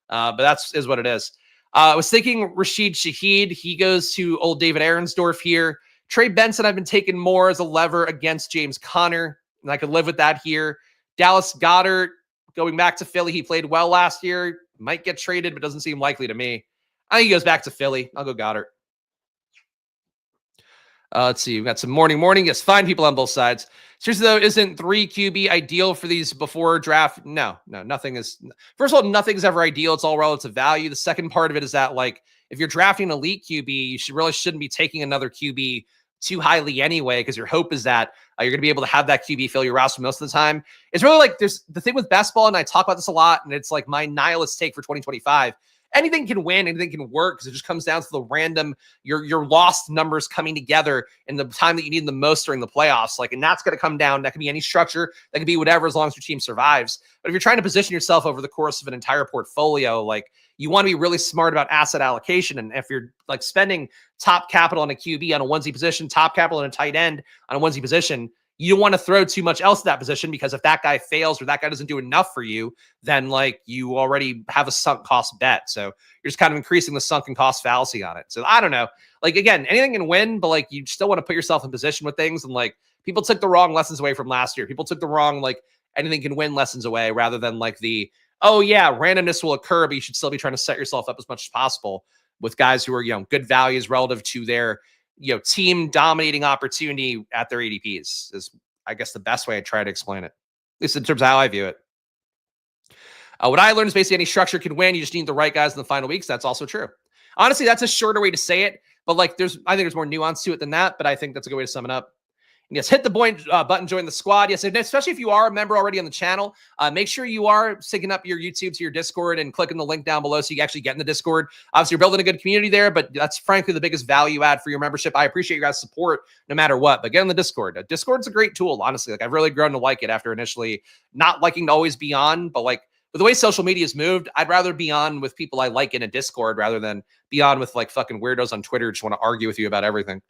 [SPEAKER 1] But that's what it is. I was thinking Rashid Shaheed. He goes to old David Aronsdorf here. Trey Benson, I've been taking more as a lever against James Conner, and I could live with that here. Dallas Goedert, going back to Philly. He played well last year. Might get traded, but doesn't seem likely to me. I think he goes back to Philly. I'll go Goddard. Let's see. We've got some morning. Yes, fine people on both sides. Seriously, though, isn't 3 QB ideal for these before draft? No, nothing is. First of all, nothing's ever ideal. It's all relative value. The second part of it is that, like, if you're drafting elite QB, you shouldn't be taking another QB too highly anyway, because your hope is that you're going to be able to have that QB fill your roster most of the time. It's really like there's the thing with best ball, and I talk about this a lot, and it's like my nihilist take for 2025. Anything can win, anything can work, because it just comes down to the random, your lost numbers coming together in the time that you need the most during the playoffs. Like, and that's going to come down. That can be any structure, that can be whatever, as long as your team survives. But if you're trying to position yourself over the course of an entire portfolio, like, you want to be really smart about asset allocation. And if you're like spending top capital on a QB on a onesie position, top capital on a tight end on a onesie position, you don't want to throw too much else at that position, because if that guy fails or that guy doesn't do enough for you, then like you already have a sunk cost bet. So you're just kind of increasing the sunken cost fallacy on it. So I don't know. Like, again, anything can win, but like you still want to put yourself in position with things. And like people took the wrong lessons away from last year. People took the wrong, like, anything can win lessons away, rather than like the, oh yeah, randomness will occur, but you should still be trying to set yourself up as much as possible with guys who are, good values relative to their, team dominating opportunity at their ADPs is, I guess, the best way I try to explain it, at least in terms of how I view it. What I learned is basically any structure can win. You just need the right guys in the final weeks. That's also true. Honestly, that's a shorter way to say it, but like I think there's more nuance to it than that, but I think that's a good way to sum it up. Yes, hit the button, join the squad. Yes, and especially if you are a member already on the channel, make sure you are syncing up your YouTube to your Discord and clicking the link down below so you can actually get in the Discord. Obviously, you're building a good community there, but that's frankly the biggest value add for your membership. I appreciate your guys' support no matter what, but get in the Discord. Discord's a great tool, honestly. Like, I've really grown to like it after initially not liking to always be on, but like with the way social media has moved, I'd rather be on with people I like in a Discord rather than be on with like fucking weirdos on Twitter who just want to argue with you about everything.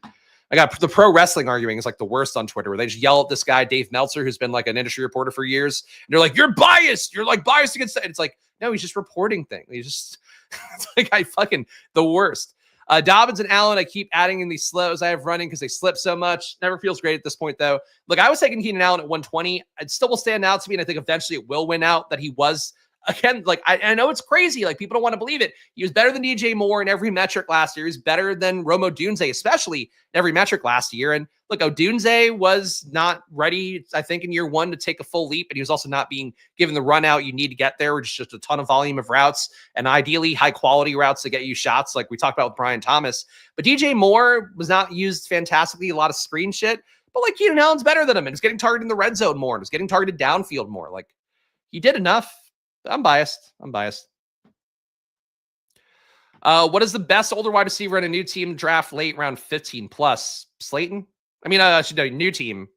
[SPEAKER 1] I got the pro wrestling arguing is like the worst on Twitter, where they just yell at this guy, Dave Meltzer, who's been like an industry reporter for years. And they're like, you're biased. You're like biased against that. It's like, no, he's just reporting things. He's just, it's like the worst. Dobbins and Allen, I keep adding in these slows I have running because they slip so much. Never feels great at this point, though. Look, I was taking Keenan Allen at 120. It still will stand out to me, and I think eventually it will win out that he was. Again, like, I know it's crazy. Like, people don't want to believe it. He was better than DJ Moore in every metric last year. He's better than Rome Odunze, especially in every metric last year. And look, Odunze was not ready, I think, in year one to take a full leap. And he was also not being given the run out you need to get there, which is just a ton of volume of routes and ideally high quality routes to get you shots, like we talked about with Brian Thomas. But DJ Moore was not used fantastically, a lot of screen shit. But like, Keenan Allen's better than him, and he's getting targeted in the red zone more, and he's getting targeted downfield more. Like, he did enough. I'm biased. What is the best older wide receiver in a new team draft late round 15 plus? Slayton? I mean, I should know, new team.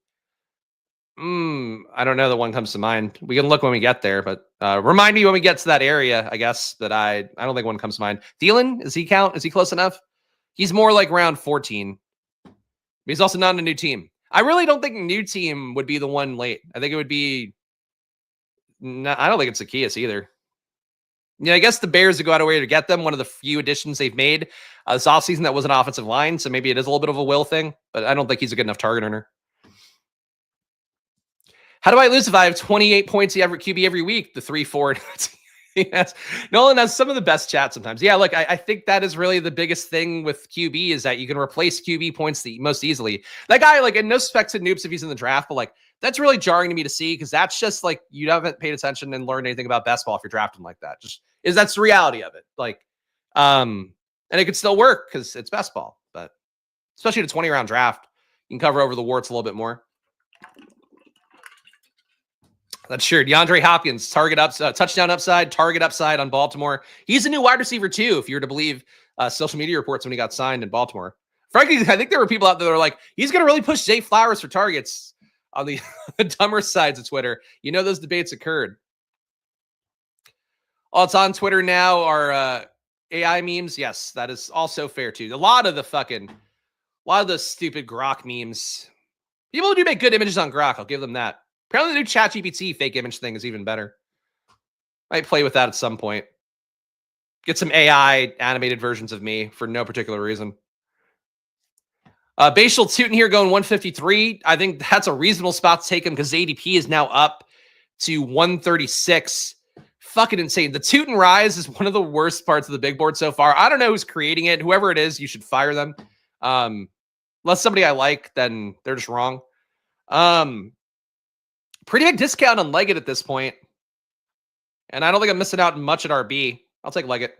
[SPEAKER 1] I don't know that one comes to mind. We can look when we get there, but remind me when we get to that area, I guess, that I don't think one comes to mind. Thielen, is he count? Is he close enough? He's more like round 14. But he's also not in a new team. I really don't think new team would be the one late. I think it would be... No, I don't think it's Zacchaeus either. Yeah, I guess the Bears would go out of way to get them. One of the few additions they've made this offseason that was an offensive line, so maybe it is a little bit of a will thing, but I don't think he's a good enough target earner. How do I lose if I have 28 points every QB every week? The 3-4. Yes. Nolan has some of the best chat sometimes. Yeah, look, I think that is really the biggest thing with QB is that you can replace QB points the most easily. That guy, like, in no respect to Noops if he's in the draft, but like, that's really jarring to me to see, because that's just like, you haven't paid attention and learned anything about best ball if you're drafting like that. That's the reality of it. Like, and it could still work because it's best ball, but especially in a 20-round draft, you can cover over the warts a little bit more. That's sure. DeAndre Hopkins, touchdown upside, target upside on Baltimore. He's a new wide receiver too, if you were to believe social media reports when he got signed in Baltimore. Frankly, I think there were people out there that were like, he's going to really push Zay Flowers for targets on the dumber sides of Twitter. You know, those debates occurred. Oh, it's on Twitter now. Our AI memes. Yes, that is also fair too. A lot of the stupid Grok memes. People do make good images on Grok. I'll give them that. Apparently the new ChatGPT fake image thing is even better. Might play with that at some point. Get some AI animated versions of me for no particular reason. Bashal Tootin here going 153. I think that's a reasonable spot to take him because ADP is now up to 136. Fucking insane. The Tootin rise is one of the worst parts of the big board so far. I don't know who's creating it. Whoever it is, you should fire them. Unless somebody I like, then they're just wrong. Pretty big discount on Leggett at this point. And I don't think I'm missing out much at RB. I'll take Leggett.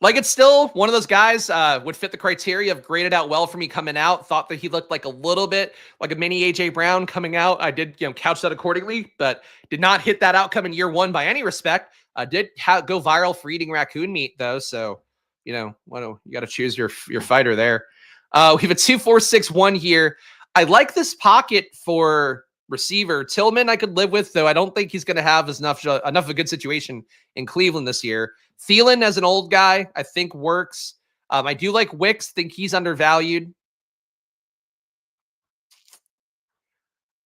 [SPEAKER 1] Leggett's still one of those guys, would fit the criteria of graded out well for me coming out. Thought that he looked like a little bit like a mini AJ Brown coming out. I did, couch that accordingly, but did not hit that outcome in year one by any respect. Did go viral for eating raccoon meat though. So, you got to choose your fighter there. We have a 2-4-6-1 here. I like this pocket for receiver. Tillman I could live with, though I don't think he's going to have enough of a good situation in Cleveland this year. Thielen as an old guy, I think works. I do like Wicks. Think he's undervalued.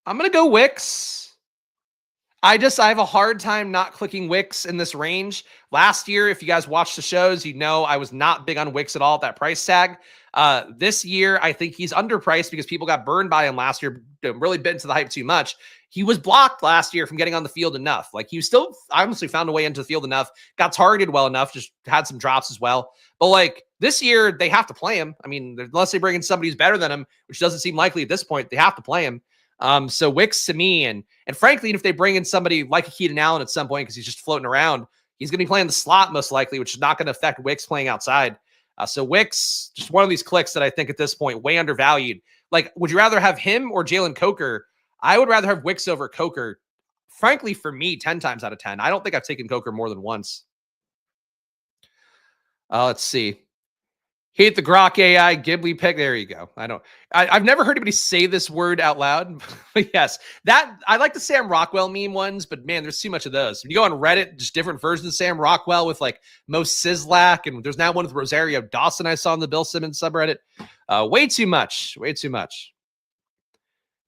[SPEAKER 1] I'm going to go Wicks. I have a hard time not clicking Wicks in this range. Last year, if you guys watched the shows, I was not big on Wicks at all at that price tag. This year, I think he's underpriced because people got burned by him last year, really bit into the hype too much. He was blocked last year from getting on the field enough. Like, he was still honestly found a way into the field enough, got targeted well enough, just had some drops as well. But like this year, they have to play him. I mean, unless they bring in somebody who's better than him, which doesn't seem likely at this point, they have to play him. So Wicks to me, and frankly, if they bring in somebody like a Keenan Allen at some point, because he's just floating around, he's going to be playing the slot most likely, which is not going to affect Wicks playing outside. So Wicks, just one of these clicks that I think at this point, way undervalued. Like, would you rather have him or Jalen Coker? I would rather have Wicks over Coker. Frankly, for me, 10 times out of 10. I don't think I've taken Coker more than once. Let's see. Hate the Grok AI Ghibli pick. There you go. I've never heard anybody say this word out loud. But yes, I like the Sam Rockwell meme ones, but man, there's too much of those. When you go on Reddit, just different versions of Sam Rockwell with like Mo Sislak, and there's now one with Rosario Dawson I saw in the Bill Simmons subreddit. Way too much. Way too much.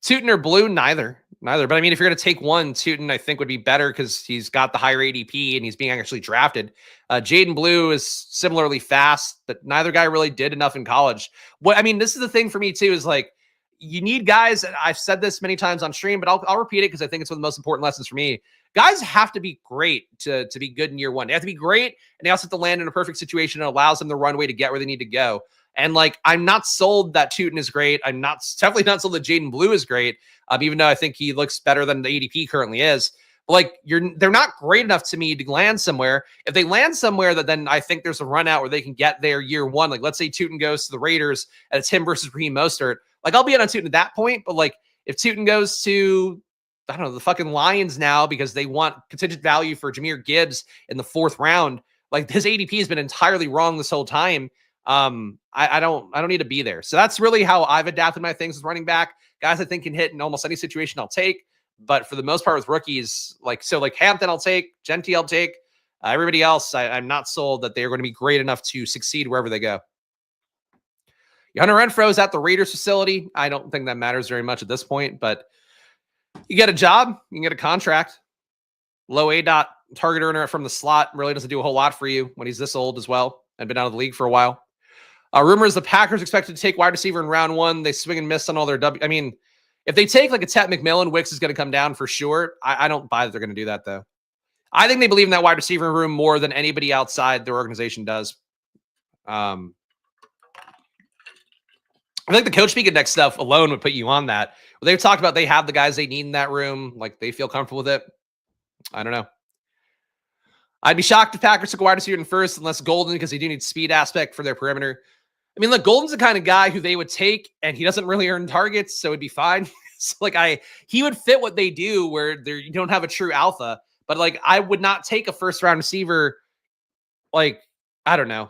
[SPEAKER 1] Tootin or Blue? Neither. But I mean, if you're going to take one, Tootin I think would be better because he's got the higher ADP and he's being actually drafted. Jayden Blue is similarly fast, but neither guy really did enough in college. This is the thing for me too, is like, you need guys, and I've said this many times on stream, but I'll repeat it because I think it's one of the most important lessons for me. Guys have to be great to be good in year one. They have to be great, and they also have to land in a perfect situation that allows them the runway to get where they need to go. And like, I'm not sold that Tootin is great. I'm definitely not sold that Jayden Blue is great, even though I think he looks better than the ADP currently is. But like, they're not great enough to me to land somewhere. If they land somewhere, that then I think there's a run out where they can get there year one. Like, let's say Tootin goes to the Raiders and it's him versus Raheem Mostert. Like, I'll be on Tootin at that point. But like, if Tootin goes to, I don't know, the fucking Lions now because they want contingent value for Jahmyr Gibbs in the 4th round, like, his ADP has been entirely wrong this whole time. I don't need to be there. So that's really how I've adapted my things with running back. Guys I think can hit in almost any situation I'll take. But for the most part with rookies, like Hampton I'll take, Genty I'll take. Everybody else, I'm not sold that they're going to be great enough to succeed wherever they go. Hunter Renfro's at the Raiders facility. I don't think that matters very much at this point, but you get a job, you can get a contract. Low A-dot target earner from the slot really doesn't do a whole lot for you when he's this old as well and been out of the league for a while. Rumors the Packers expected to take wide receiver in round 1. They swing and miss on all their W. I mean, if they take like a Tet McMillan, Wicks is going to come down for sure. I don't buy that they're going to do that, though. I think they believe in that wide receiver room more than anybody outside their organization does. I think the coach speaking next stuff alone would put you on that. They've talked about they have the guys they need in that room. Like, they feel comfortable with it. I don't know. I'd be shocked if Packers took a wide receiver in first, unless Golden, because they do need speed aspect for their perimeter. I mean, look, Golden's the kind of guy who they would take, and he doesn't really earn targets, so it'd be fine. So like he would fit what they do where you don't have a true alpha, but like I would not take a first round receiver. Like, I don't know.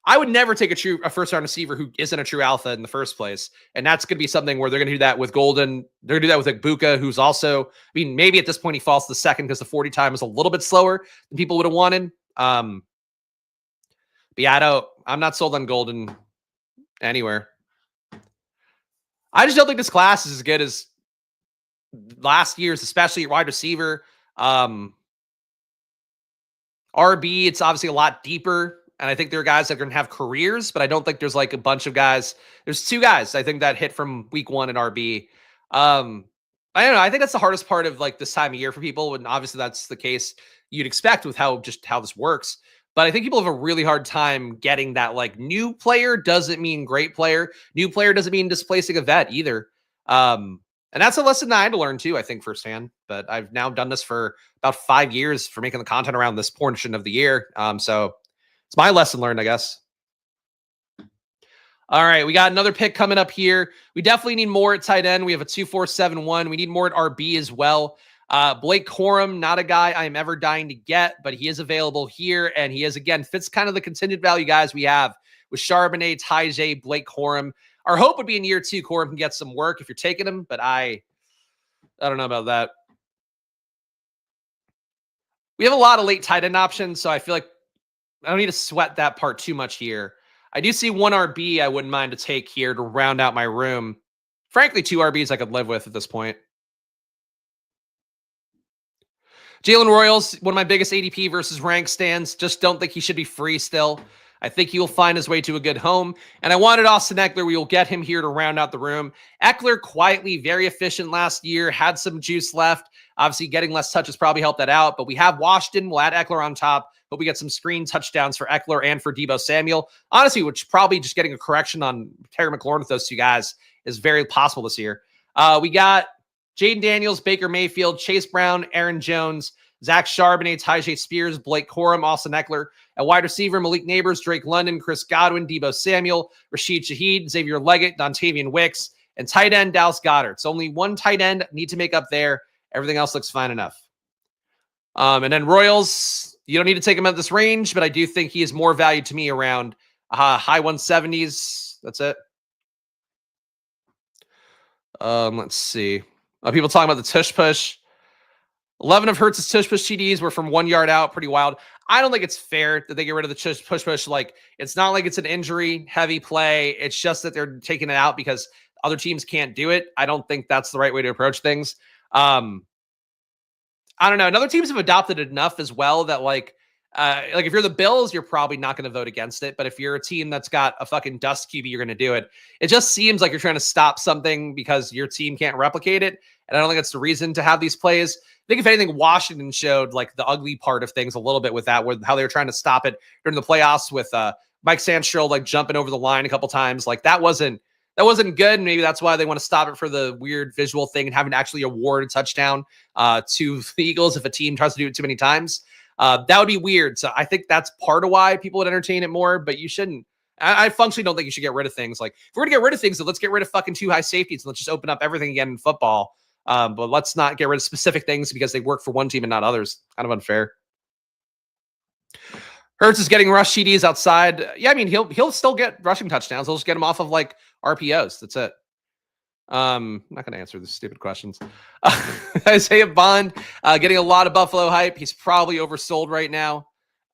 [SPEAKER 1] I would never take a first round receiver who isn't a true alpha in the first place. And that's going to be something where they're going to do that with Golden. They're going to do that with like Buka, who's also, I mean, maybe at this point he falls to the second because the 40 time is a little bit slower than people would have wanted. But yeah, I'm not sold on Golden anywhere. I just don't think this class is as good as last year's, especially at wide receiver. RB, it's obviously a lot deeper. And I think there are guys that are going to have careers, but I don't think there's like a bunch of guys. There's 2 guys I think that hit from week 1 in RB. I don't know. I think that's the hardest part of like this time of year for people. And obviously that's the case you'd expect with how this works. But I think people have a really hard time getting that like new player doesn't mean great player. New player doesn't mean displacing a vet either. And that's a lesson that I had to learn too, I think firsthand. But I've now done this for about 5 years for making the content around this portion of the year. So it's my lesson learned, I guess. All right, we got another pick coming up here. We definitely need more at tight end. We have a 2-4-7-1. We need more at RB as well. Blake Corum, not a guy I am ever dying to get, but he is available here, and he is, again, fits kind of the contingent value guys we have with Charbonnet, Tyjae, Blake Corum. Our hope would be in year 2, Corum can get some work if you're taking him, but I don't know about that. We have a lot of late tight end options, so I feel like I don't need to sweat that part too much here. I do see 1 RB I wouldn't mind to take here to round out my room. Frankly, 2 RBs I could live with at this point. Jalen Royals, one of my biggest ADP versus rank stands. Just don't think he should be free still. I think he will find his way to a good home. And I wanted Austin Eckler. We will get him here to round out the room. Eckler, quietly, very efficient last year, had some juice left. Obviously, getting less touches probably helped that out. But we have Washington. We'll add Eckler on top. Hope we get some screen touchdowns for Eckler and for Deebo Samuel. Honestly, which probably just getting a correction on Terry McLaurin with those 2 guys is very possible this year. We got Jayden Daniels, Baker Mayfield, Chase Brown, Aaron Jones, Zach Charbonnet, Tyjae Spears, Blake Corum, Austin Eckler. At wide receiver, Malik Nabers, Drake London, Chris Godwin, Deebo Samuel, Rashid Shaheed, Xavier Leggett, Dontayvion Wicks, and tight end Dallas Goedert. It's only 1 tight end need to make up there. Everything else looks fine enough. And then Royals, you don't need to take him at this range, but I do think he is more valued to me around high 170s. That's it. Let's see. People talking about the tush push. 11 of Hurts' tush push TDs were from 1 yard out. Pretty wild. I don't think it's fair that they get rid of the tush push. Like, it's not like it's an injury heavy play. It's just that they're taking it out because other teams can't do it. I don't think that's the right way to approach things. I don't know. And other teams have adopted it enough as well that like if you're the Bills, you're probably not going to vote against it. But if you're a team that's got a fucking dust QB, you're going to do it. It just seems like you're trying to stop something because your team can't replicate it. And I don't think that's the reason to have these plays. I think if anything, Washington showed like the ugly part of things a little bit with that, with how they were trying to stop it during the playoffs with Mike Sandstrom like jumping over the line a couple times. Like that wasn't good. Maybe that's why they want to stop it for the weird visual thing and having to actually award a touchdown to the Eagles if a team tries to do it too many times. That would be weird. So I think that's part of why people would entertain it more, but you shouldn't. I functionally don't think you should get rid of things. Like if we're gonna get rid of things, then let's get rid of fucking 2 high safeties and let's just open up everything again in football. But let's not get rid of specific things because they work for one team and not others. Kind of unfair. Hurts is getting rush TDs outside. Yeah, I mean, he'll still get rushing touchdowns. He'll just get them off of like RPOs. That's it. I'm not going to answer the stupid questions. Isaiah Bond getting a lot of Buffalo hype. He's probably oversold right now.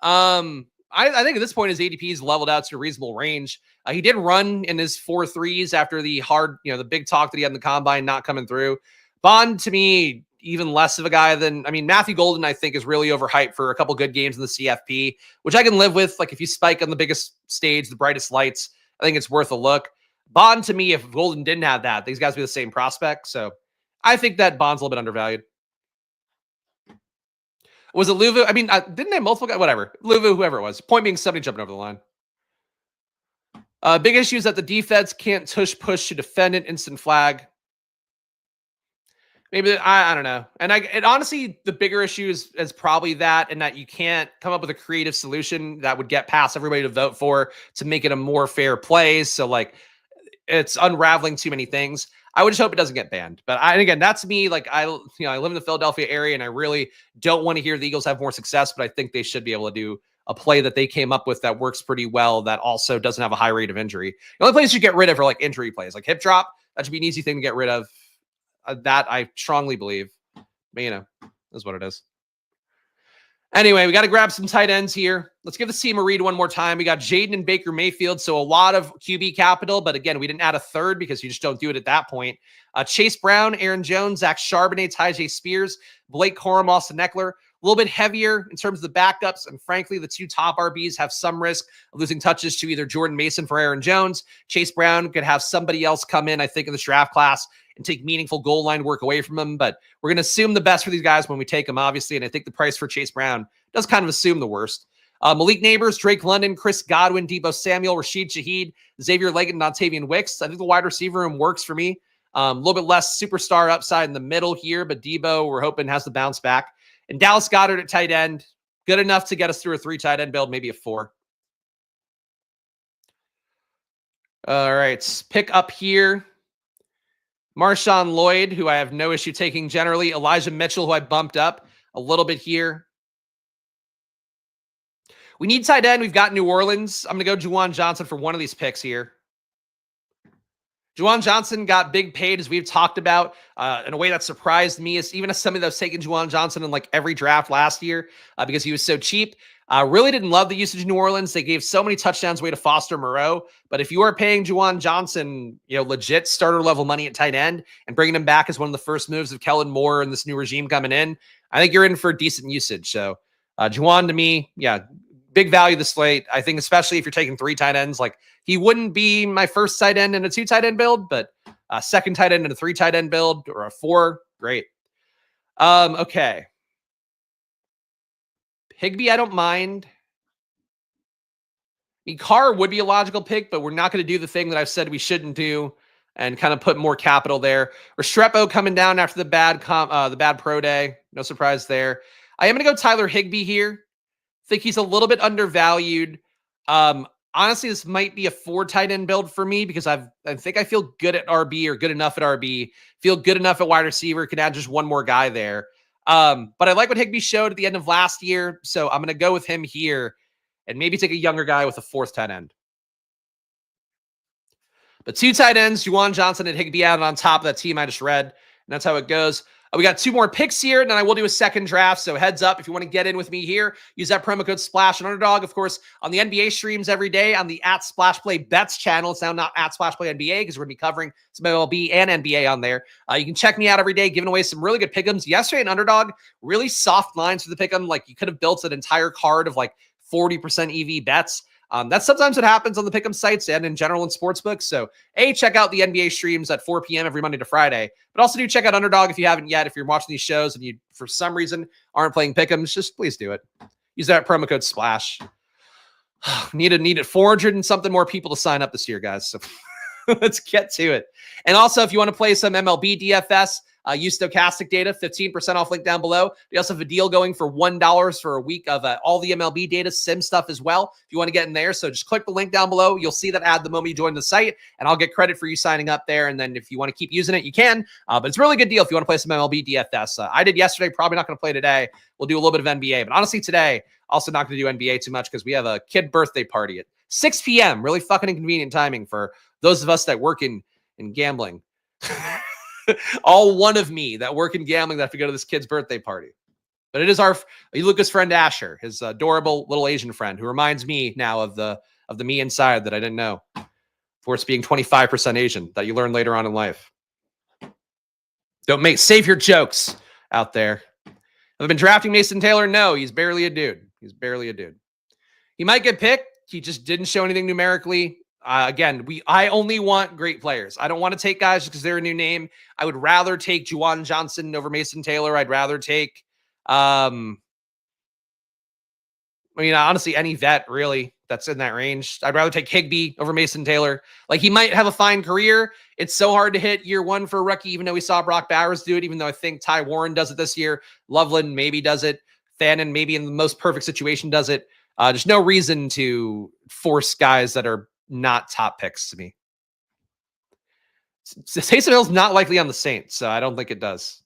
[SPEAKER 1] I think at this point his ADP is leveled out to a reasonable range. He did run in his 4.3s after the the big talk that he had in the combine not coming through. Bond, to me, even less of a guy than, Matthew Golden, I think, is really overhyped for a couple good games in the CFP, which I can live with. Like, if you spike on the biggest stage, the brightest lights, I think it's worth a look. Bond, to me, if Golden didn't have that, these guys would be the same prospect. So I think that Bond's a little bit undervalued. Was it Luvu? Didn't they have multiple guys? Whatever. Luvu, whoever it was. Point being, somebody jumping over the line. Big issue is that the defense can't push to defend it. Instant flag. Maybe, I don't know. And honestly, the bigger issue is probably that, and that you can't come up with a creative solution that would get past everybody to vote for to make it a more fair play. So, like, it's unraveling too many things. I would just hope it doesn't get banned. But and again, that's me. Like I live in the Philadelphia area, and I really don't want to hear the Eagles have more success, but I think they should be able to do a play that they came up with that works pretty well, that also doesn't have a high rate of injury. The only plays you get rid of are like injury plays, like hip drop. That should be an easy thing to get rid of. That I strongly believe. But is what it is. Anyway, we got to grab some tight ends here. Let's give the team a read one more time. We got Jayden and Baker Mayfield, so a lot of QB capital, but again, we didn't add a third because you just don't do it at that point. Chase Brown, Aaron Jones, Zach Charbonnet, Tyjae Spears, Blake Corum, Austin Eckler. A little bit heavier in terms of the backups, and frankly, the two top RBs have some risk of losing touches to either Jordan Mason for Aaron Jones. Chase Brown could have somebody else come in, I think, in this draft class and take meaningful goal line work away from him, but we're going to assume the best for these guys when we take them, obviously, and I think the price for Chase Brown does kind of assume the worst. Malik Nabers, Drake London, Chris Godwin, Deebo Samuel, Rashid Shaheed, Xavier Leggett, and Dontayvion Wicks. I think the wide receiver room works for me. A little bit less superstar upside in the middle here, but Deebo, we're hoping, has the bounce back. And Dallas Goedert at tight end, good enough to get us through a 3 tight end build, maybe a 4. All right, pick up here. Marshawn Lloyd, who I have no issue taking generally. Elijah Mitchell, who I bumped up a little bit here. We need tight end. We've got New Orleans. I'm going to go Juwan Johnson for one of these picks here. Juwan Johnson got big paid, as we've talked about, in a way that surprised me, is even as somebody that was taking Juwan Johnson in like every draft last year because he was so cheap. Really didn't love the usage in New Orleans. They gave so many touchdowns away to Foster Moreau. But if you are paying Juwan Johnson, legit starter level money at tight end and bringing him back as one of the first moves of Kellen Moore and this new regime coming in, I think you're in for decent usage. So Juwan, to me, big value this slate. I think especially if you're taking 3 tight ends, like he wouldn't be my first tight end in a 2 tight end build, but a second tight end in a 3 tight end build or a 4, great. Okay. Higbee, I don't mind. Carr would be a logical pick, but we're not going to do the thing that I've said we shouldn't do and kind of put more capital there. Restrepo coming down after the bad pro day. No surprise there. I am going to go Tyler Higbee here. Think he's a little bit undervalued. Honestly, this might be a 4 tight end build for me because I think I feel good at RB or good enough at RB. Feel good enough at wide receiver. Can add just one more guy there. But I like what Higbee showed at the end of last year, so I'm going to go with him here and maybe take a younger guy with a 4th tight end. But 2 tight ends, Juwan Johnson and Higbee out on top of that team I just read, and that's how it goes. We got 2 more picks here, and then I will do a second draft, so heads up if you want to get in with me here. Use that promo code SPLASH on Underdog, of course, on the NBA streams every day on the @SplashPlayBets channel. It's now not @SplashPlayNBA because we're going to be covering some MLB and NBA on there. You can check me out every day, giving away some really good pick'ems. Yesterday in Underdog, really soft lines for the pick'em. Like you could have built an entire card of like 40% EV bets. That's sometimes what happens on the pick'em sites and in general in sportsbooks. So, check out the NBA streams at 4 p.m. every Monday to Friday. But also do check out Underdog if you haven't yet. If you're watching these shows and you, for some reason, aren't playing pick'ems, just please do it. Use that promo code SPLASH. Needed 400 and something more people to sign up this year, guys. So let's get to it. And also, if you want to play some MLB DFS, use Stochastic data, 15% off, link down below. We also have a deal going for $1 for a week of all the MLB data, sim stuff as well, if you want to get in there. So just click the link down below. You'll see that ad the moment you join the site, and I'll get credit for you signing up there. And then if you want to keep using it, you can. But it's a really good deal if you want to play some MLB DFS. I did yesterday, probably not going to play today. We'll do a little bit of NBA. But honestly, today, also not going to do NBA too much because we have a kid birthday party at 6 p.m. Really fucking inconvenient timing for those of us that work in gambling. All one of me that work in gambling that have to go to this kid's birthday party. But it is our Lucas friend Asher, his adorable little Asian friend, who reminds me now of the me inside that I didn't know. For it's being 25% Asian that you learn later on in life. Save your jokes out there. Have I been drafting Mason Taylor? No, he's barely a dude. He's barely a dude. He might get picked. He just didn't show anything numerically. Again, I only want great players. I don't want to take guys because they're a new name. I would rather take Juwan Johnson over Mason Taylor. I'd rather take, honestly, any vet really that's in that range. I'd rather take Higbee over Mason Taylor. Like he might have a fine career. It's so hard to hit year 1 for a rookie, even though we saw Brock Bowers do it, even though I think Ty Warren does it this year. Loveland maybe does it. Thanon maybe in the most perfect situation does it. There's no reason to force guys that are not top picks to me. Taysom Hill's not likely on the Saints, so I don't think it does.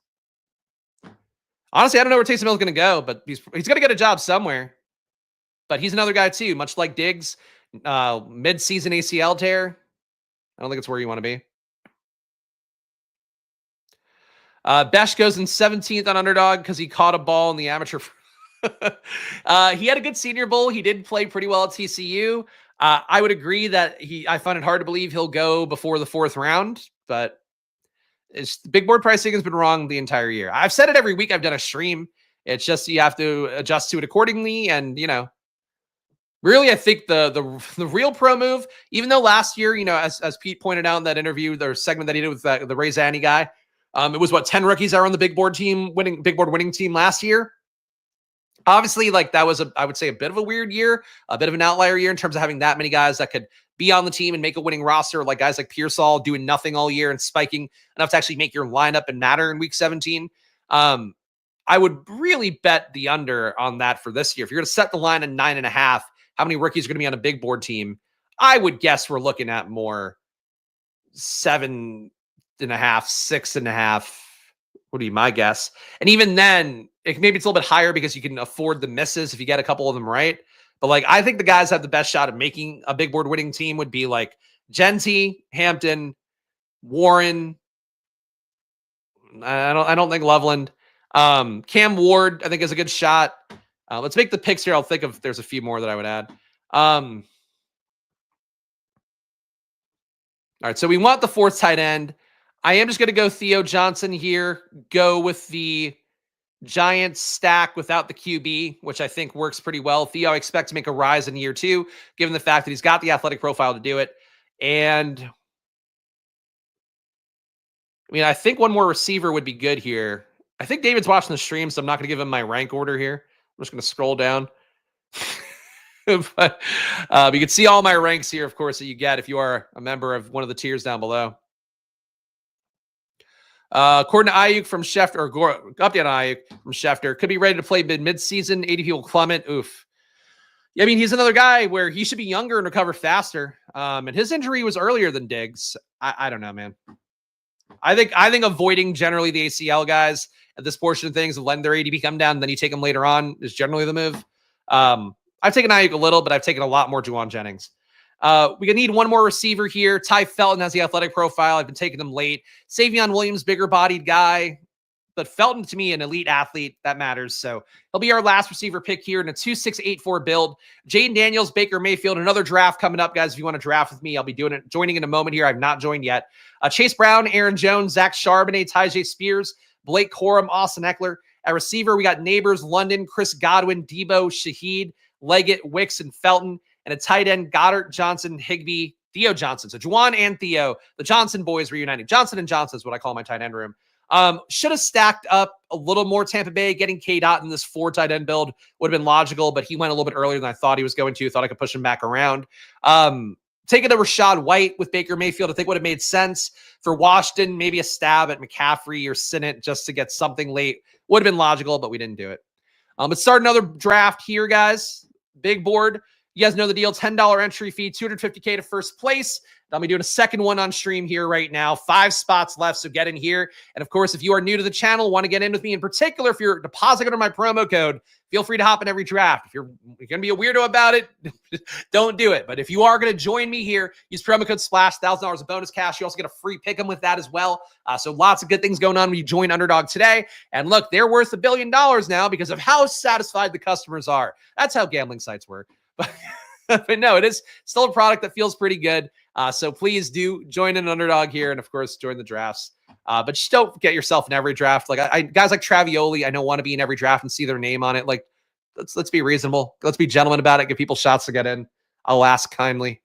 [SPEAKER 1] Honestly, I don't know where Taysom Hill's going to go, but he's going to get a job somewhere. But he's another guy too, much like Diggs, mid-season ACL tear. I don't think it's where you want to be. Besh goes in 17th on Underdog because he caught a ball in the amateur. He had a good Senior Bowl. He did play pretty well at TCU. I would agree that I find it hard to believe he'll go before the 4th round, but the big board pricing has been wrong the entire year. I've said it every week I've done a stream. It's just you have to adjust to it accordingly. And, really, I think the real pro move, even though last year, as Pete pointed out in that interview, the segment that he did with the Ray Zanny guy, it was 10 rookies are on the big board winning team last year. Obviously, that was I would say a bit of a weird year, a bit of an outlier year in terms of having that many guys that could be on the team and make a winning roster, like guys like Pearsall doing nothing all year and spiking enough to actually make your lineup and matter in week 17. I would really bet the under on that for this year. If you're going to set the line at 9.5, how many rookies are going to be on a big board team? I would guess we're looking at more 7.5, 6.5. Would be my guess. And even then, maybe it's a little bit higher because you can afford the misses if you get a couple of them right. But I think the guys have the best shot at making a big board winning team would be Genty, Hampton, Warren. I don't think Loveland. Cam Ward, I think, is a good shot. Let's make the picks here. I'll think of there's a few more that I would add. All right, so we want the 4th tight end. I am just going to go Theo Johnson here. Go with the Giants stack without the QB, which I think works pretty well. Theo, I expect to make a rise in year 2, given the fact that he's got the athletic profile to do it. And I think one more receiver would be good here. I think David's watching the stream, so I'm not going to give him my rank order here. I'm just going to scroll down. But you can see all my ranks here, of course, that you get if you are a member of one of the tiers down below. According to Ayuk from Schefter, or update on Ayuk from Schefter, could be ready to play mid-season. ADP will plummet. Oof. Yeah, he's another guy where he should be younger and recover faster. And his injury was earlier than Diggs. I don't know, man. I think avoiding generally the ACL guys at this portion of things and letting their ADP come down, and then you take them later on is generally the move. I've taken Ayuk a little, but I've taken a lot more Juwan Jennings. We need one more receiver here. Ty Felton has the athletic profile. I've been taking him late. Savion Williams, bigger bodied guy, but Felton to me, an elite athlete that matters. So he'll be our last receiver pick here in a 2-6-8-4 build. Jayden Daniels, Baker Mayfield, another draft coming up, guys. If you want to draft with me, I'll be joining in a moment here. I've not joined yet. Chase Brown, Aaron Jones, Zach Charbonnet, Tyjae Spears, Blake Corum, Austin Eckler. At receiver, we got Nabers, London, Chris Godwin, Debo, Shaheed, Leggett, Wicks, and Felton. And a tight end, Goddard, Johnson, Higbee, Theo Johnson. So Juwan and Theo, the Johnson boys reuniting. Johnson and Johnson is what I call my tight end room. Should have stacked up a little more Tampa Bay. Getting K-Dot in this 4 tight end build would have been logical, but he went a little bit earlier than I thought he was going to. Thought I could push him back around. Taking a Rashad White with Baker Mayfield, I think would have made sense. For Washington, maybe a stab at McCaffrey or Sinnott just to get something late. Would have been logical, but we didn't do it. Let's start another draft here, guys. Big board. You guys know the deal. $10 entry fee, $250K to first place. I'll be doing a second one on stream here right now. 5 spots left, so get in here. And of course, if you are new to the channel, want to get in with me in particular, if you're depositing under my promo code, feel free to hop in every draft. If you're going to be a weirdo about it, don't do it. But if you are going to join me here, use promo code SPLASH, $1,000 of bonus cash. You also get a free pick 'em with that as well. So lots of good things going on when you join Underdog today. And look, they're worth $1 billion now because of how satisfied the customers are. That's how gambling sites work. But no, it is still a product that feels pretty good. So please do join an Underdog here, and of course join the drafts. But just don't get yourself in every draft. Like guys like Treveyeon, I don't want to be in every draft and see their name on it. Like let's be reasonable. Let's be gentlemen about it. Give people shots to get in. I'll ask kindly.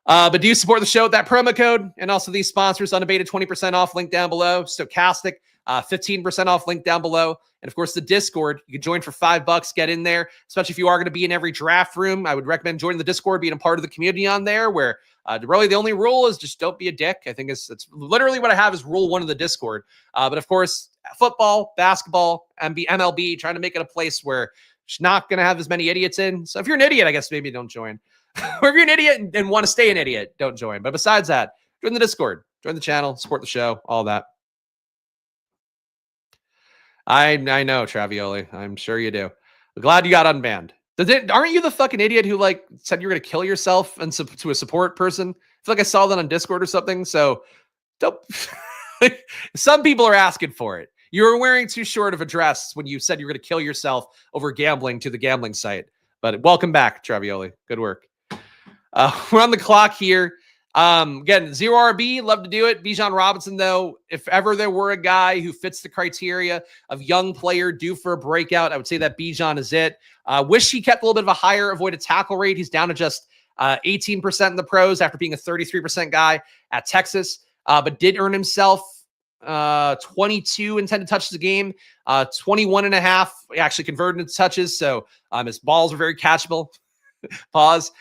[SPEAKER 1] But do support the show with that promo code, and also these sponsors, unabated 20% off, link down below. Stochastic, 15% off, link down below. And of course, the Discord, you can join for $5, get in there, especially if you are going to be in every draft room. I would recommend joining the Discord, being a part of the community on there, where really the only rule is just don't be a dick. I think it's literally what I have is rule 1 of the Discord. But of course, football, basketball, MLB, trying to make it a place where it's not going to have as many idiots in. So if you're an idiot, I guess maybe don't join. Or if you're an idiot and want to stay an idiot, don't join. But besides that, join the Discord. Join the channel, support the show, all that. I know, Treveyeon. I'm sure you do. I'm glad you got unbanned. Aren't you the fucking idiot who like said you're gonna kill yourself and to a support person? I feel like I saw that on Discord or something. So don't. Some people are asking for it. You were wearing too short of a dress when you said you were gonna kill yourself over gambling to the gambling site. But welcome back, Treveyeon. Good work. We're on the clock here. Again, 0 RB, love to do it. Bijan Robinson, though, if ever there were a guy who fits the criteria of young player due for a breakout, I would say that Bijan is it. Wish he kept a little bit of a higher avoided tackle rate. He's down to just 18% in the pros after being a 33% guy at Texas, but did earn himself 22 intended touches a game, 21 and a half actually converted into touches. So his balls are very catchable. Pause.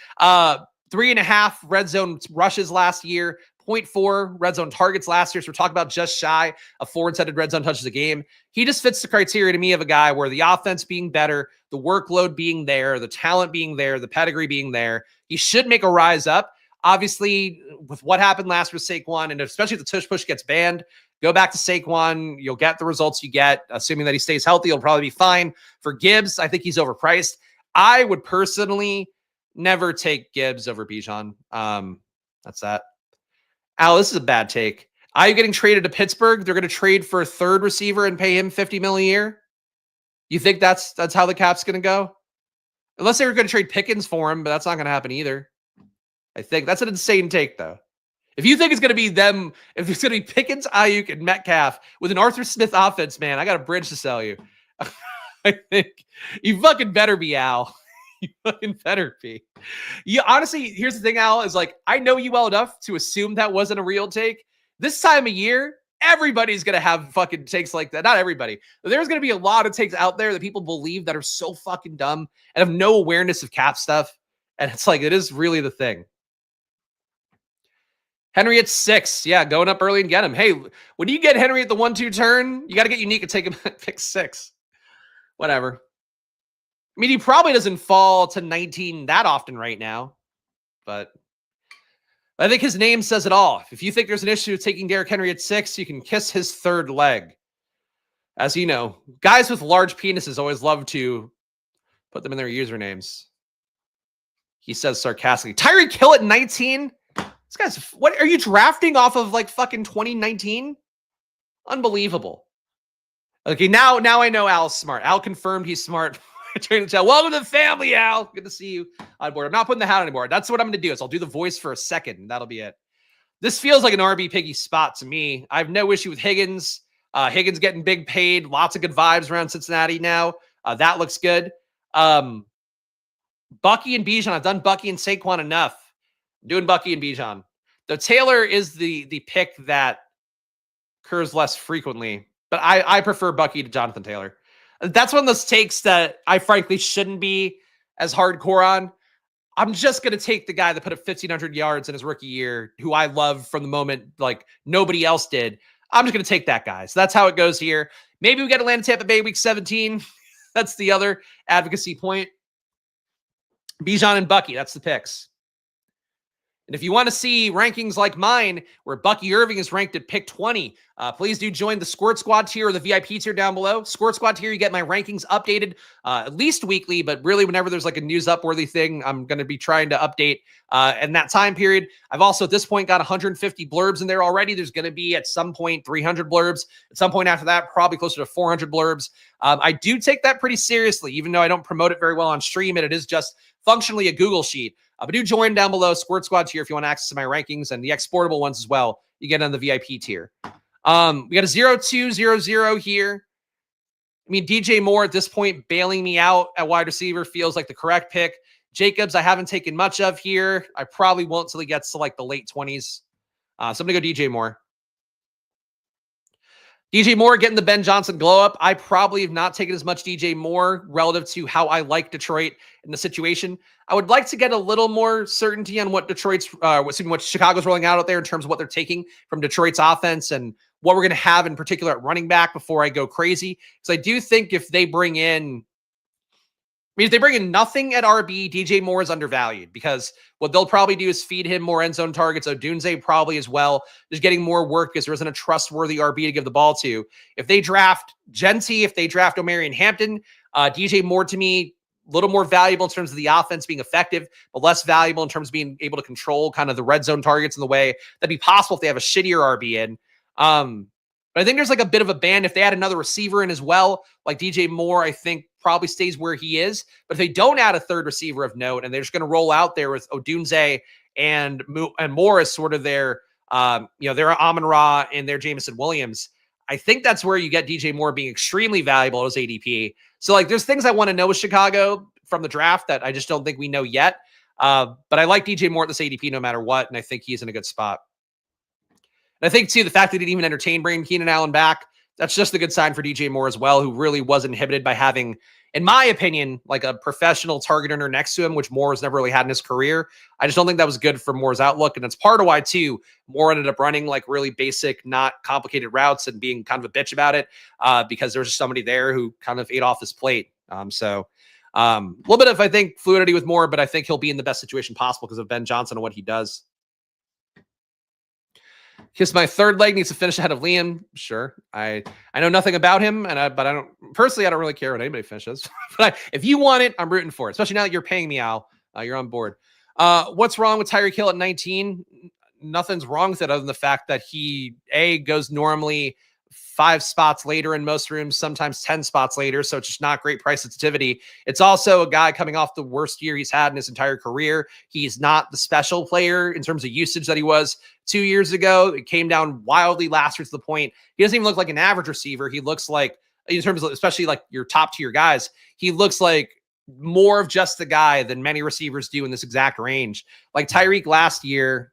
[SPEAKER 1] 3.5 red zone rushes last year, 0.4 red zone targets last year. So we're talking about just shy of 4 intended red zone touches a game. He just fits the criteria to me of a guy where the offense being better, the workload being there, the talent being there, the pedigree being there, he should make a rise up. Obviously, with what happened last with Saquon, and especially if the tush push gets banned, go back to Saquon. You'll get the results you get. Assuming that he stays healthy, he'll probably be fine. For Gibbs, I think he's overpriced. I would personally never take Gibbs over Bijan. That's that. Al, this is a bad take. Are you getting traded to Pittsburgh? They're going to trade for a third receiver and pay him $50 million a year. You think that's how the cap's going to go? Unless they were going to trade Pickens for him, but that's not going to happen either. I think that's an insane take, though. If you think it's going to be them, if it's going to be Pickens, Ayuk, and Metcalf with an Arthur Smith offense, man, I got a bridge to sell you. I think you fucking better be, Al. You fucking better be. You honestly, here's the thing, Al, is like, I know you well enough to assume that wasn't a real take. This time of year, everybody's going to have fucking takes like that. Not everybody, but there's going to be a lot of takes out there that people believe that are so fucking dumb and have no awareness of cap stuff. And it's like, it is really the thing. Henry at 6. Yeah, going up early and get him. Hey, when you get Henry at the 1-2 turn, you got to get unique and take him at pick 6. Whatever. I mean, he probably doesn't fall to 19 that often right now, but I think his name says it all. If you think there's an issue with taking Derrick Henry at 6, you can kiss his third leg. As you know, guys with large penises always love to put them in their usernames. He says sarcastically, Tyreek Hill at 19? This guy's, what are you drafting off of like fucking 2019? Unbelievable. Okay, now I know Al's smart. Al confirmed he's smart. Welcome to the family, Al. Good to see you on board. I'm not putting the hat anymore. That's what I'm going to do. Is I'll do the voice for a second, and that'll be it. This feels like an RB Piggy spot to me. I have no issue with Higgins. Higgins getting big paid. Lots of good vibes around Cincinnati now. That looks good. Bucky and Bijan. I've done Bucky and Saquon enough. I'm doing Bucky and Bijan. The Taylor is the pick that occurs less frequently, but I prefer Bucky to Jonathan Taylor. That's one of those takes that I frankly shouldn't be as hardcore on. I'm just going to take the guy that put up 1,500 yards in his rookie year, who I love from the moment like nobody else did. I'm just going to take that guy. So that's how it goes here. Maybe we get Atlanta Tampa Bay week 17. That's the other advocacy point. Bijan and Bucky, that's the picks. And if you want to see rankings like mine, where Bucky Irving is ranked at pick 20, please do join the Squirt Squad tier or the VIP tier down below. Squirt Squad tier, you get my rankings updated at least weekly, but really whenever there's like a news upworthy thing, I'm going to be trying to update in that time period. I've also at this point got 150 blurbs in there already. There's going to be at some point 300 blurbs. At some point after that, probably closer to 400 blurbs. I do take that pretty seriously, even though I don't promote it very well on stream, and it is just functionally a Google sheet. But do join down below, Squirt Squad tier, if you want access to my rankings and the exportable ones as well. You get on the VIP tier. We got a 0-2-0-0 here. I mean, DJ Moore at this point bailing me out at wide receiver feels like the correct pick. Jacobs, I haven't taken much of here. I probably won't till he gets to like the late 20s. So I'm going to go DJ Moore. DJ Moore getting the Ben Johnson glow up. I probably have not taken as much DJ Moore relative to how I like Detroit in the situation. I would like to get a little more certainty on what what Chicago's rolling out there in terms of what they're taking from Detroit's offense and what we're going to have in particular at running back before I go crazy. Because I do think if they bring in mean, if they bring in nothing at RB, DJ Moore is undervalued because what they'll probably do is feed him more end zone targets. Odunze probably as well. Just getting more work because there isn't a trustworthy RB to give the ball to. If they draft Genty, if they draft Omarion Hampton, DJ Moore to me, a little more valuable in terms of the offense being effective, but less valuable in terms of being able to control kind of the red zone targets in the way that'd be possible if they have a shittier RB in. But I think there's like a bit of a band. If they add another receiver in as well, like DJ Moore, I think probably stays where he is. But if they don't add a third receiver of note and they're just going to roll out there with Odunze and Moore as sort of their, their Amon-Ra and their Jameson Williams, I think that's where you get DJ Moore being extremely valuable as ADP. So like there's things I want to know with Chicago from the draft that I just don't think we know yet. But I like DJ Moore at this ADP no matter what, and I think he's in a good spot. And I think, too, the fact that he didn't even entertain bringing Keenan Allen back, that's just a good sign for DJ Moore as well, who really was inhibited by having, in my opinion, like a professional target earner next to him, which Moore has never really had in his career. I just don't think that was good for Moore's outlook. And that's part of why, too, Moore ended up running like really basic, not complicated routes and being kind of a bitch about it because there was just somebody there who kind of ate off his plate. A little bit of, I think, fluidity with Moore, but I think he'll be in the best situation possible because of Ben Johnson and what he does. Kiss my third leg needs to finish ahead of Liam. Sure. I know nothing about him, but I don't really care what anybody finishes. But if you want it, I'm rooting for it. Especially now that you're paying me, Al. You're on board. What's wrong with Tyreek Hill at 19? Nothing's wrong with it other than the fact that he goes normally 5 spots later in most rooms, sometimes 10 spots later. So it's just not great price sensitivity. It's also a guy coming off the worst year he's had in his entire career. He's not the special player in terms of usage that he was 2 years ago. It came down wildly last year to the point. He doesn't even look like an average receiver. He looks like, in terms of especially like your top tier guys, he looks like more of just the guy than many receivers do in this exact range. Like Tyreek last year,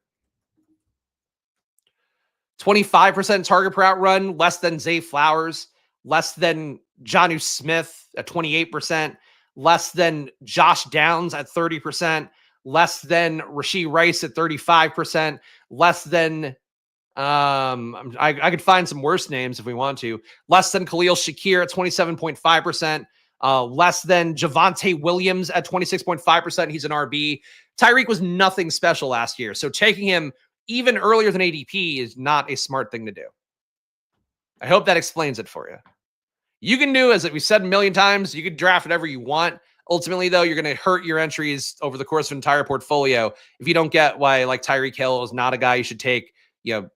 [SPEAKER 1] 25% target per out run, less than Zay Flowers, less than Jonnu Smith at 28%, less than Josh Downs at 30%, less than Rashee Rice at 35%, less than I could find some worse names if we want to, less than Khalil Shakir at 27.5%, less than Javonte Williams at 26.5%. He's an RB. Tyreek was nothing special last year. So taking him even earlier than ADP is not a smart thing to do. I hope that explains it for you. You can do, as we said a million times, you can draft whatever you want. Ultimately, though, you're going to hurt your entries over the course of an entire portfolio if you don't get why like Tyreek Hill is not a guy you should take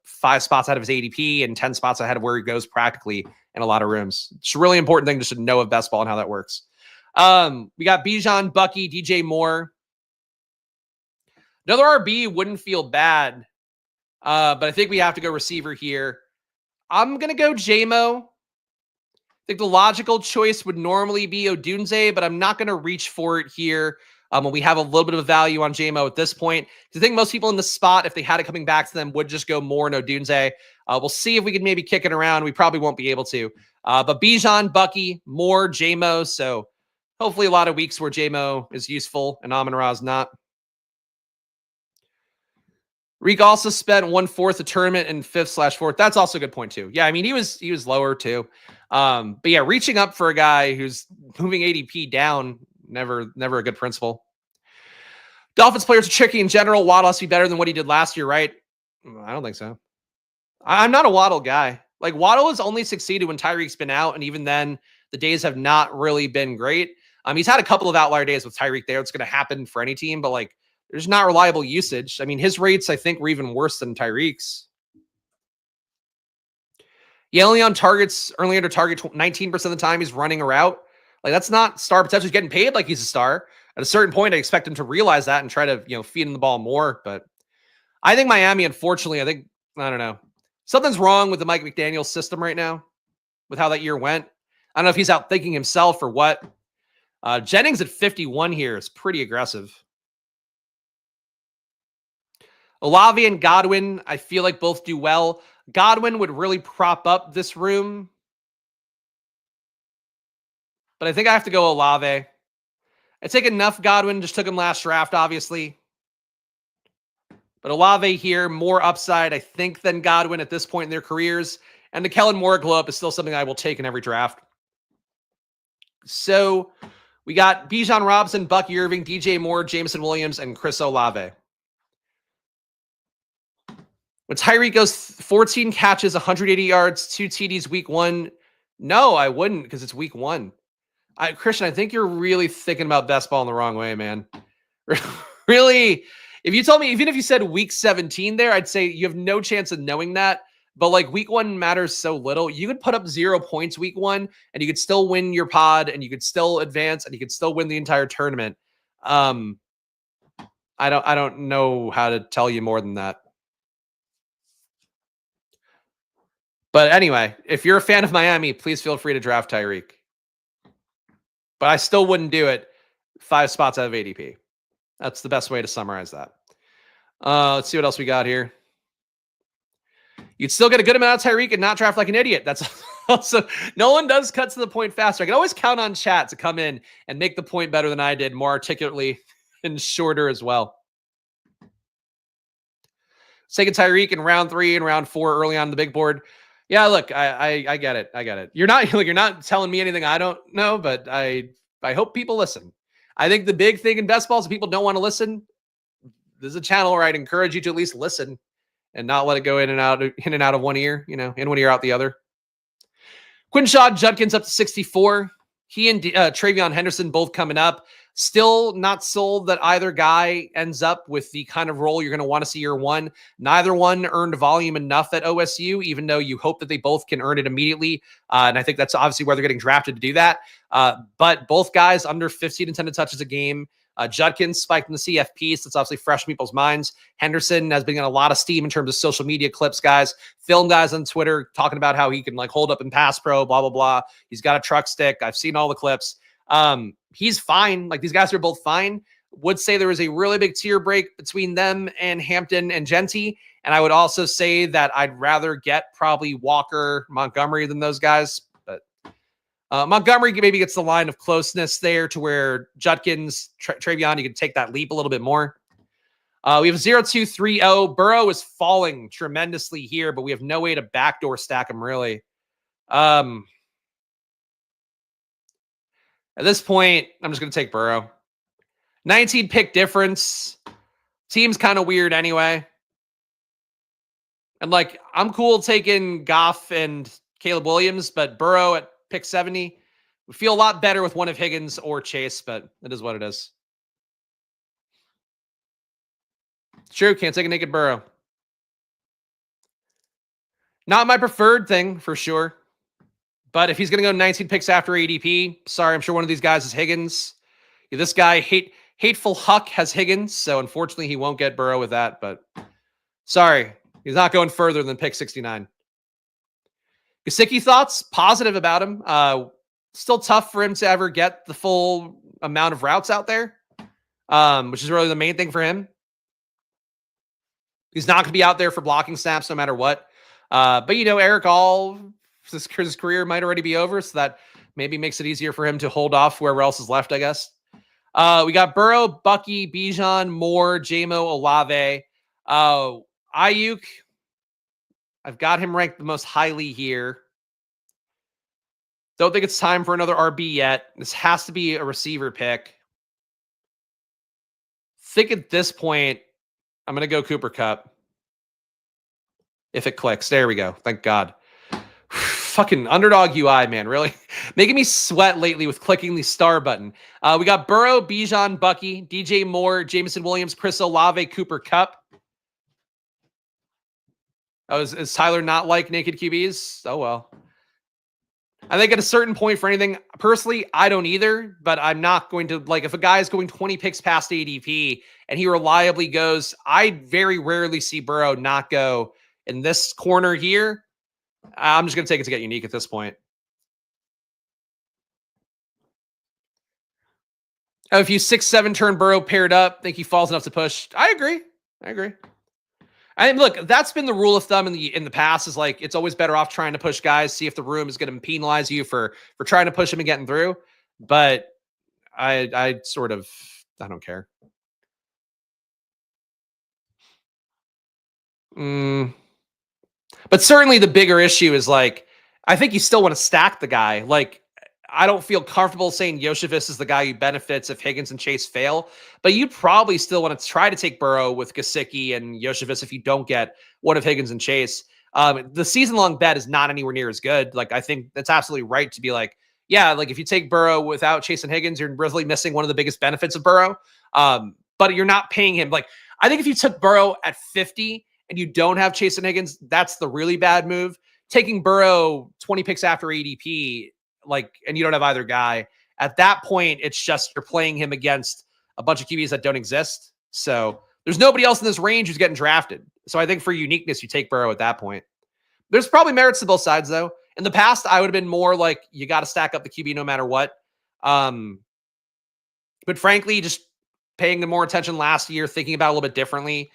[SPEAKER 1] 5 spots out of his ADP and 10 spots ahead of where he goes practically in a lot of rooms. It's a really important thing to know of best ball and how that works. We got Bijan, Bucky, DJ Moore. Another RB wouldn't feel bad. But I think we have to go receiver here. I'm going to go Jamo. I think the logical choice would normally be Odunze, but I'm not going to reach for it here when we have a little bit of value on Jamo at this point. I think most people in the spot, if they had it coming back to them, would just go Moore and Odunze. We'll see if we can maybe kick it around. We probably won't be able to. But Bijan, Bucky, Moore, Jamo. So hopefully a lot of weeks where Jamo is useful and Amon-Ra is not. Reek also spent 1/4 the tournament in 5th/4th. That's also a good point too. Yeah, I mean he was lower too. But yeah, reaching up for a guy who's moving ADP down, never a good principle. Dolphins players are tricky in general. Waddle has to be better than what he did last year, right? I don't think so. I'm not a Waddle guy. Like Waddle has only succeeded when Tyreek's been out, and even then, the days have not really been great. He's had a couple of outlier days with Tyreek there. It's going to happen for any team, but like there's not reliable usage. I mean, his rates, I think, were even worse than Tyreek's. Yeah, only under target 19% of the time he's running a route. Like, that's not star potential. He's getting paid like he's a star. At a certain point, I expect him to realize that and try to, feed him the ball more. But I think Miami, unfortunately, I don't know. Something's wrong with the Mike McDaniel system right now with how that year went. I don't know if he's out thinking himself or what. Jennings at 51 here is pretty aggressive. Olave and Godwin, I feel like both do well. Godwin would really prop up this room. But I think I have to go Olave. I take enough Godwin, just took him last draft, obviously. But Olave here, more upside, I think, than Godwin at this point in their careers. And the Kellen Moore glow up is still something I will take in every draft. So We got Bijan Robinson, Bucky Irving, DJ Moore, Jameson Williams, and Chris Olave. When Tyreek goes 14 catches, 180 yards, 2 TDs week 1, no, I wouldn't because it's week 1. Christian, I think you're really thinking about best ball in the wrong way, man. Really, if you told me, even if you said week 17 there, I'd say you have no chance of knowing that. But like week 1 matters so little. You could put up 0 points week 1 and you could still win your pod and you could still advance and you could still win the entire tournament. I don't know how to tell you more than that. But anyway, if you're a fan of Miami, please feel free to draft Tyreek. But I still wouldn't do it 5 spots out of ADP. That's the best way to summarize that. Let's see what else we got here. You'd still get a good amount of Tyreek and not draft like an idiot. That's also, no one does cut to the point faster. I can always count on chat to come in and make the point better than I did, more articulately and shorter as well. Taking Tyreek in round 3 and round 4 early on the big board. Yeah, look, I get it. I get it. You're not telling me anything I don't know, but I hope people listen. I think the big thing in best ball is people don't want to listen. This is a channel where I'd encourage you to at least listen and not let it go in and out of one ear, in one ear, out the other. Quinshon, Judkins up to 64. He and Treveyeon Henderson both coming up. Still not sold that either guy ends up with the kind of role you're going to want to see year 1. Neither one earned volume enough at OSU, even though you hope that they both can earn it immediately. And I think that's obviously where they're getting drafted to do that. But both guys under 15 intended touches a game. Judkins spiked in the CFP, so that's obviously fresh in people's minds. Henderson has been getting a lot of steam in terms of social media clips, guys. Film guys on Twitter talking about how he can hold up in pass pro, blah, blah, blah. He's got a truck stick. I've seen all the clips. He's fine. These guys are both fine. Would say there is a really big tier break between them and Hampton and Genty. And I would also say that I'd rather get probably Walker, Montgomery than those guys. But Montgomery maybe gets the line of closeness there to where Judkins, Treveyeon, you can take that leap a little bit more. We have 0-2-3-0. Burrow is falling tremendously here, but we have no way to backdoor stack him really. At this point, I'm just going to take Burrow. 19 pick difference. Team's kind of weird anyway. And I'm cool taking Goff and Caleb Williams, but Burrow at pick 70 would feel a lot better with one of Higgins or Chase, but it is what it is. It's true. Can't take a naked Burrow. Not my preferred thing for sure. But if he's going to go 19 picks after ADP, sorry, I'm sure one of these guys is Higgins. Yeah, this guy, Hateful Huck, has Higgins, so unfortunately he won't get Burrow with that. But sorry, he's not going further than pick 69. Gesicki thoughts? Positive about him. Still tough for him to ever get the full amount of routes out there, which is really the main thing for him. He's not going to be out there for blocking snaps no matter what. But, Eric All, his career might already be over, so that maybe makes it easier for him to hold off wherever else is left, I guess. We got Burrow, Bucky, Bijan, Moore, Jamo, Olave. Ayuk, I've got him ranked the most highly here. Don't think it's time for another RB yet. This has to be a receiver pick. Think at this point, I'm going to go Cooper Kupp. If it clicks. There we go. Thank God. Fucking Underdog UI, man. Really making me sweat lately with clicking the star button. We got Burrow, Bijan, Bucky, DJ Moore, Jameson Williams, Chris Olave, Cooper Kupp. Oh, is Tyler not like naked QBs? Oh, well. I think at a certain point for anything, personally, I don't either, but I'm not going to, if a guy is going 20 picks past ADP and he reliably goes, I very rarely see Burrow not go in this corner here. I'm just going to take it to get unique at this point. Oh, if you 6-7 turn Burrow paired up, think he falls enough to push. I agree. And look, that's been the rule of thumb in the past is it's always better off trying to push guys, see if the room is going to penalize you for trying to push him and getting through. But I don't care. But certainly the bigger issue is I think you still want to stack the guy. I don't feel comfortable saying Yoshivas is the guy who benefits if Higgins and Chase fail, but you'd probably still want to try to take Burrow with Gesicki and Yoshivas if you don't get one of Higgins and Chase. The season-long bet is not anywhere near as good. Like, I think that's absolutely right to be like, yeah, like if you take Burrow without Chase and Higgins, you're really missing one of the biggest benefits of Burrow. But you're not paying him. Like, I think if you took Burrow at 50 and you don't have Chase and Higgins, that's the really bad move. Taking Burrow 20 picks after ADP, like, and you don't have either guy, at that point, it's just you're playing him against a bunch of QBs that don't exist. So there's nobody else in this range who's getting drafted. So I think for uniqueness, you take Burrow at that point. There's probably merits to both sides, though. In the past, I would have been more like, you got to stack up the QB no matter what. But frankly, just paying them more attention last year, thinking about it a little bit differently,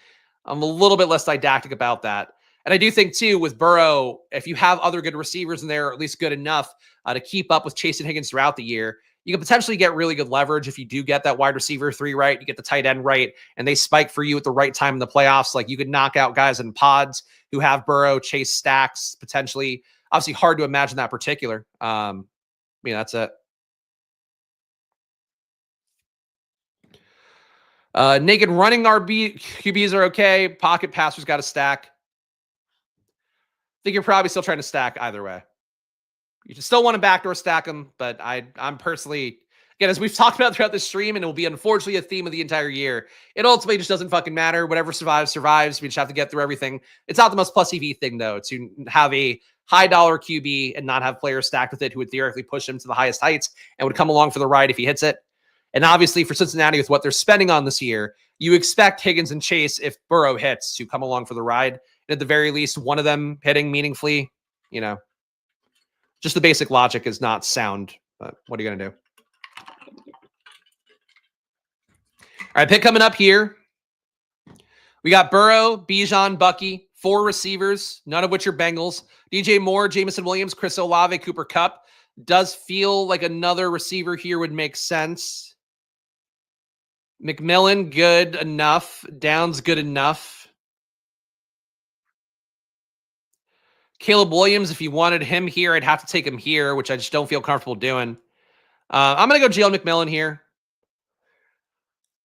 [SPEAKER 1] I'm a little bit less didactic about that. And I do think, too, with Burrow, if you have other good receivers in there, or at least good enough to keep up with Chase and Higgins throughout the year, you can potentially get really good leverage if you do get that wide receiver 3 right, you get the tight end right, and they spike for you at the right time in the playoffs. Like, you could knock out guys in pods who have Burrow, Chase stacks, potentially. Obviously, hard to imagine that particular. That's it. Naked running QBs are okay. Pocket passers got to stack. I think you're probably still trying to stack either way. You still want to backdoor stack them, but I'm personally, again, as we've talked about throughout the stream, and it will be unfortunately a theme of the entire year, it ultimately just doesn't fucking matter. Whatever survives, survives. We just have to get through everything. It's not the most plus EV thing, though, to have a high dollar QB and not have players stacked with it who would theoretically push him to the highest heights and would come along for the ride if he hits it. And obviously for Cincinnati, with what they're spending on this year, you expect Higgins and Chase, if Burrow hits, to come along for the ride. And at the very least, one of them hitting meaningfully, just the basic logic is not sound. But what are you going to do? All right, pick coming up here. We got Burrow, Bijan, Bucky, 4 receivers, none of which are Bengals. DJ Moore, Jameson Williams, Chris Olave, Cooper Kupp. Does feel like another receiver here would make sense. McMillan, good enough. Downs, good enough. Caleb Williams, if you wanted him here, I'd have to take him here, which I just don't feel comfortable doing. I'm going to go Jalen McMillan here.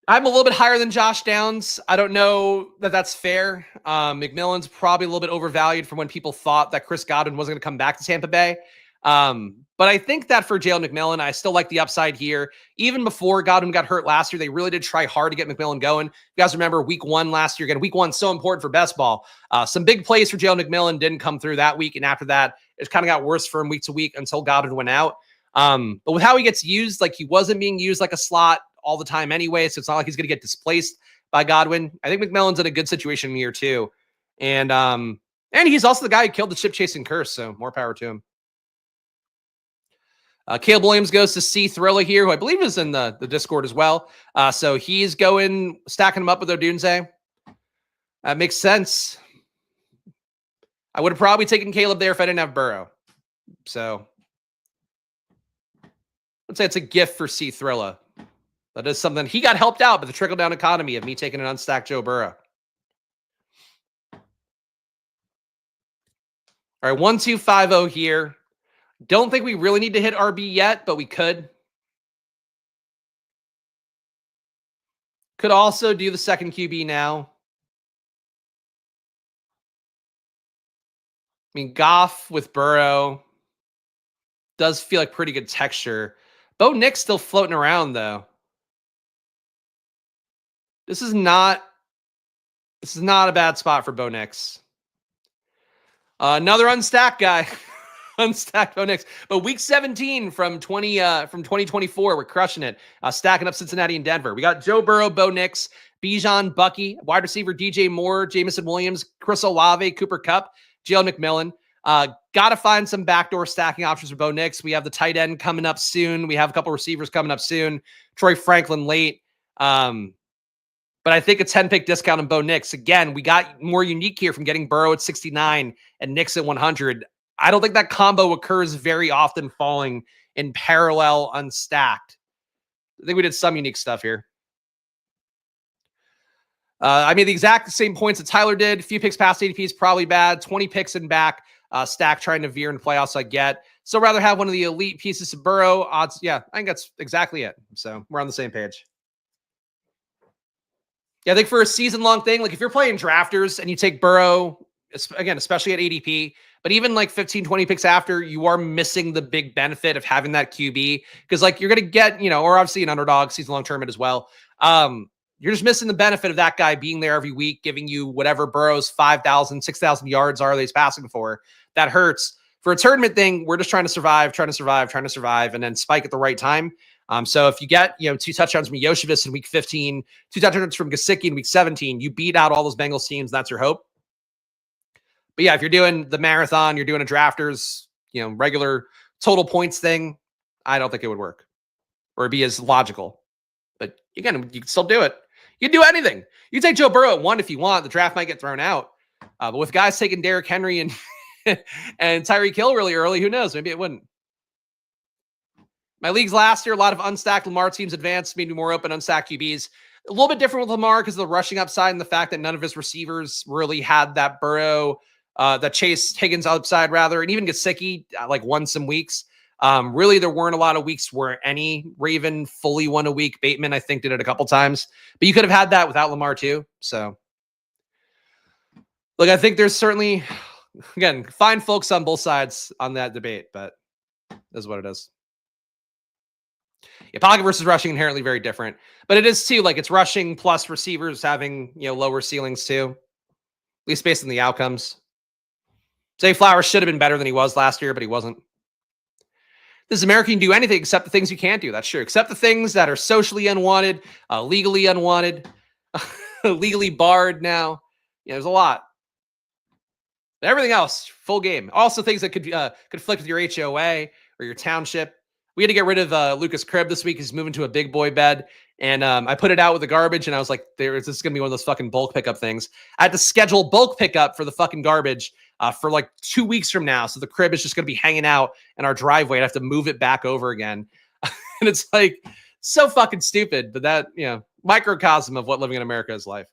[SPEAKER 1] I'm a little bit higher than Josh Downs. I don't know that that's fair. McMillan's probably a little bit overvalued from when people thought that Chris Godwin wasn't going to come back to Tampa Bay. But I think that for Jalen McMillan, I still like the upside here. Even before Godwin got hurt last year, they really did try hard to get McMillan going. You guys remember week 1 last year? Again, week 1 so important for best ball. Some big plays for Jalen McMillan didn't come through that week, and after that, it kind of got worse for him week to week until Godwin went out. But with how he gets used, like he wasn't being used like a slot all the time anyway, so it's not like he's going to get displaced by Godwin. I think McMillan's in a good situation here too, and he's also the guy who killed the chip chasing curse, so more power to him. Caleb Williams goes to C Thriller here, who I believe is in the Discord as well. So he's stacking him up with Odunze. That makes sense. I would have probably taken Caleb there if I didn't have Burrow. So let's say it's a gift for C Thriller. That is something. He got helped out by the trickle-down economy of me taking an unstacked Joe Burrow. All right, 1-2-5-0 here. Don't think we really need to hit RB yet, but we could. Could also do the second QB now. I mean, Goff with Burrow does feel like pretty good texture. Bo Nix still floating around, though. This is not a bad spot for Bo Nix. Another unstacked guy. Unstacked Bo Nix. But week 17 from 2024, we're crushing it. Stacking up Cincinnati and Denver. We got Joe Burrow, Bo Nix, Bijan, Bucky, wide receiver DJ Moore, Jameson Williams, Chris Olave, Cooper Kupp, Jalen McMillan. Got to find some backdoor stacking options for Bo Nix. We have the tight end coming up soon. We have a couple receivers coming up soon. Troy Franklin late. But I think a 10-pick discount on Bo Nix. Again, we got more unique here from getting Burrow at 69 and Nix at 100. I don't think that combo occurs very often falling in parallel unstacked. I think we did some unique stuff here. I mean, the exact same points that Tyler did. A few picks past ADP is probably bad. 20 picks and back. Stack trying to veer in playoffs I get. Still rather have one of the elite pieces of Burrow. Odds, yeah, I think that's exactly it. So we're on the same page. Yeah, I think for a season-long thing, like if you're playing drafters and you take Burrow, again, especially at ADP, but even like 15, 20 picks after, you are missing the big benefit of having that QB. Because like you're going to get, or obviously an underdog season-long tournament as well. You're just missing the benefit of that guy being there every week, giving you whatever Burrow's 5,000, 6,000 yards are that he's passing for. That hurts. For a tournament thing, we're just trying to survive, and then spike at the right time. So if you get, 2 touchdowns from Yoshevich in week 15, 2 touchdowns from Gesicki in week 17, you beat out all those Bengals teams. That's your hope. But yeah, if you're doing the marathon, you're doing a drafters, regular total points thing, I don't think it would work or be as logical. But again, you can still do it. You can do anything. You take Joe Burrow at 1 if you want. The draft might get thrown out. But with guys taking Derrick Henry and and Tyreek Hill really early, who knows? Maybe it wouldn't. My leagues last year, a lot of unstacked Lamar teams advanced, maybe more open unstacked QBs. A little bit different with Lamar because of the rushing upside and the fact that none of his receivers really had that Burrow, that Chase Higgins upside rather, and even Gesicki like won some weeks. Really, there weren't a lot of weeks where any Raven fully won a week. Bateman, I think, did it a couple times, but you could have had that without Lamar too. So, look, I think there's certainly, again, fine folks on both sides on that debate, but that's what it is. Yeah, pocket versus rushing inherently very different, but it is too, like it's rushing plus receivers having, lower ceilings too, at least based on the outcomes. Zay Flowers should have been better than he was last year, but he wasn't. This American can do anything except the things you can't do. That's true. Except the things that are socially unwanted, legally unwanted, legally barred now. There's a lot. But everything else, full game. Also things that could conflict with your HOA or your township. We had to get rid of Lucas Cribb this week. He's moving to a big boy bed. And I put it out with the garbage, and I was like, this is going to be one of those fucking bulk pickup things. I had to schedule bulk pickup for the fucking garbage for like 2 weeks from now. So the crib is just going to be hanging out in our driveway. I'd have to move it back over again. And it's like so fucking stupid. But that, microcosm of what living in America is like.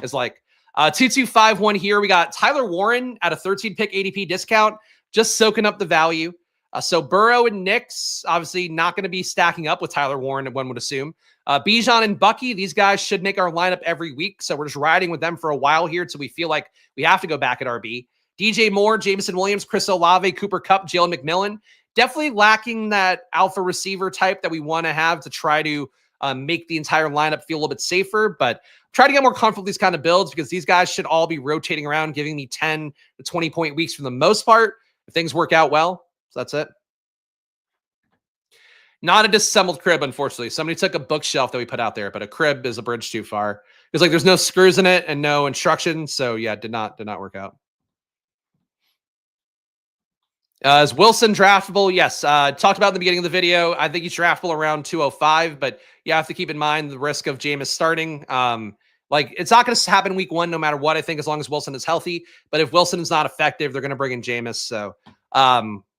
[SPEAKER 1] 2251 here. We got Tyler Warren at a 13 pick ADP discount, just soaking up the value. So Burrow and Nix, obviously not going to be stacking up with Tyler Warren, one would assume. Bijan and Bucky, these guys should make our lineup every week. So we're just riding with them for a while here until we feel like we have to go back at RB. DJ Moore, Jameson Williams, Chris Olave, Cooper Kupp, Jalen McMillan. Definitely lacking that alpha receiver type that we want to have to try to make the entire lineup feel a little bit safer. But try to get more comfortable with these kind of builds because these guys should all be rotating around, giving me 10 to 20 point weeks for the most part if things work out well. So that's it. Not a disassembled crib, unfortunately. Somebody took a bookshelf that we put out there, but a crib is a bridge too far. It's like there's no screws in it and no instructions. So yeah, did not work out. Is Wilson draftable? Yes. Talked about in the beginning of the video. I think he's draftable around 205, but you have to keep in mind the risk of Jameis starting. Like it's not going to happen week 1, no matter what, I think, as long as Wilson is healthy. But if Wilson is not effective, they're going to bring in Jameis. So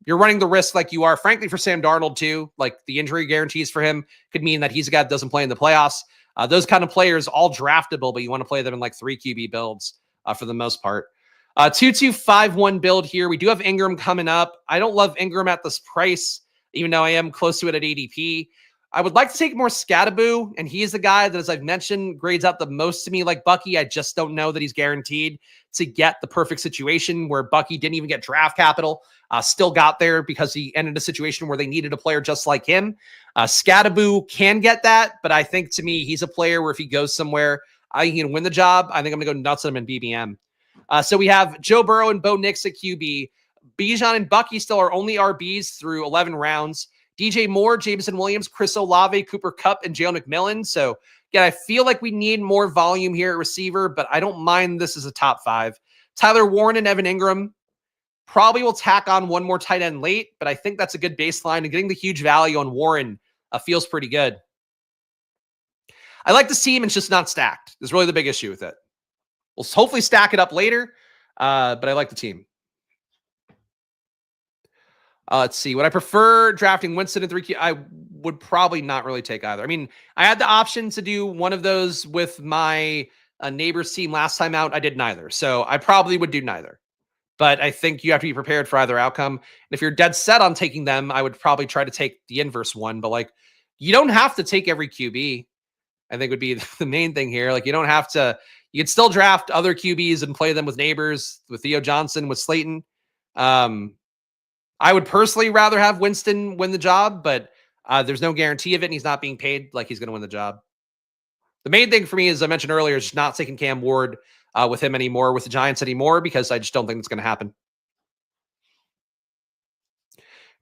[SPEAKER 1] you're running the risk like you are, frankly, for Sam Darnold too. Like the injury guarantees for him could mean that he's a guy that doesn't play in the playoffs. Those kind of players, all draftable, but you want to play them in like 3 QB builds for the most part. 2251 build here. We do have Ingram coming up. I don't love Ingram at this price, even though I am close to it at ADP. I would like to take more Scattaboo, and he is the guy that, as I've mentioned, grades out the most to me like Bucky. I just don't know that he's guaranteed to get the perfect situation where Bucky didn't even get draft capital, still got there because he ended a situation where they needed a player just like him. Scattaboo can get that, but I think to me, he's a player where if he goes somewhere, I think he can win the job. I think I'm going to go nuts on him in BBM. So we have Joe Burrow and Bo Nix at QB. Bijan and Bucky still are only RBs through 11 rounds. DJ Moore, Jameson Williams, Chris Olave, Cooper Kupp, and Jalen McMillan. So, again, I feel like we need more volume here at receiver, but I don't mind this as a top 5. Tyler Warren and Evan Ingram probably will tack on one more tight end late, but I think that's a good baseline, and getting the huge value on Warren feels pretty good. I like this team, it's just not stacked. Is really the big issue with it. We'll hopefully stack it up later, but I like the team. Let's see. Would I prefer drafting Winston in 3Q? I would probably not really take either. I mean, I had the option to do one of those with my Nabers team last time out. I did neither. So I probably would do neither. but I think you have to be prepared for either outcome. And if you're dead set on taking them, I would probably try to take the inverse one. But like, you don't have to take every QB. I think would be the main thing here. Like, you don't have to. You can still draft other QBs and play them with Nabers, with Theo Johnson, with Slayton. I would personally rather have Winston win the job, but there's no guarantee of it, and he's not being paid like he's going to win the job. The main thing for me, as I mentioned earlier, is just not taking Cam Ward with him anymore, with the Giants anymore, because I just don't think it's going to happen.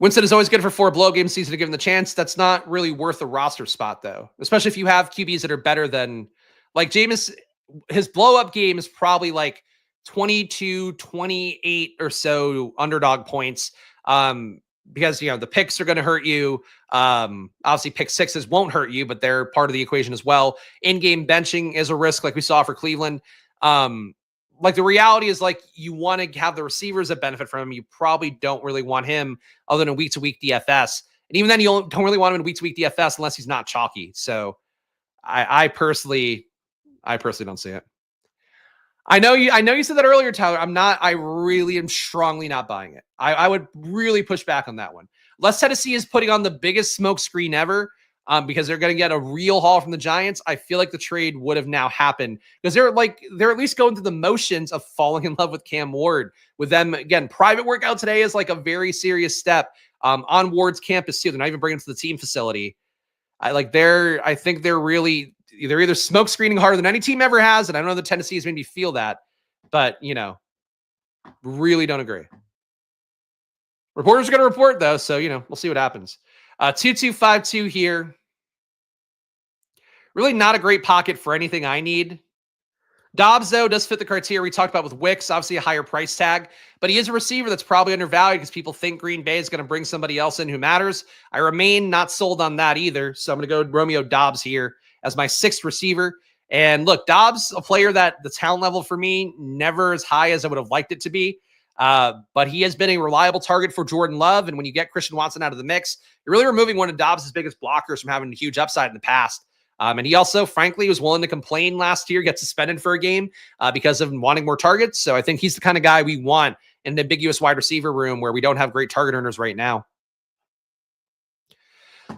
[SPEAKER 1] Winston is always good for 4 blow game season to give him the chance. That's not really worth a roster spot, though, especially if you have QBs that are better than, like Jameis. His blow up game is probably like 22, 28 or so underdog points. Because, you know, the picks are going to hurt you. Obviously pick sixes won't hurt you, but they're part of the equation as well. In-game benching is a risk like we saw for Cleveland. Like the reality is, like, you want to have the receivers that benefit from him. You probably don't really want him other than week-to-week DFS. And even then, you don't really want him in week-to-week DFS unless he's not chalky. So I personally don't see it. I know you said that earlier, Tyler. I really am strongly not buying it. I would really push back on that one. Unless Tennessee is putting on the biggest smoke screen ever, because they're going to get a real haul from the Giants, I feel like the trade would have now happened, because they're at least going through the motions of falling in love with Cam Ward. With them, again, private workout today is like a very serious step on Ward's campus too. They're not even bringing him to the team facility. I think they're really, they're either smoke screening harder than any team ever has, and I don't know that Tennessee has made me feel that, but, you know, really don't agree. Reporters are going to report, though, so, you know, we'll see what happens. 2252 here. Really not a great pocket for anything I need. Dobbs, though, does fit the criteria we talked about with Wicks, obviously a higher price tag, but he is a receiver that's probably undervalued because people think Green Bay is going to bring somebody else in who matters. I remain not sold on that either, so I'm going to go Romeo Dobbs here as my 6th receiver. And look, Dobbs, a player that the talent level for me, never as high as I would have liked it to be, but he has been a reliable target for Jordan Love, and when you get Christian Watson out of the mix, you're really removing one of Dobbs' biggest blockers from having a huge upside in the past. And he also, frankly, was willing to complain last year, get suspended for a game because of wanting more targets. So I think he's the kind of guy we want in an ambiguous wide receiver room where we don't have great target earners right now.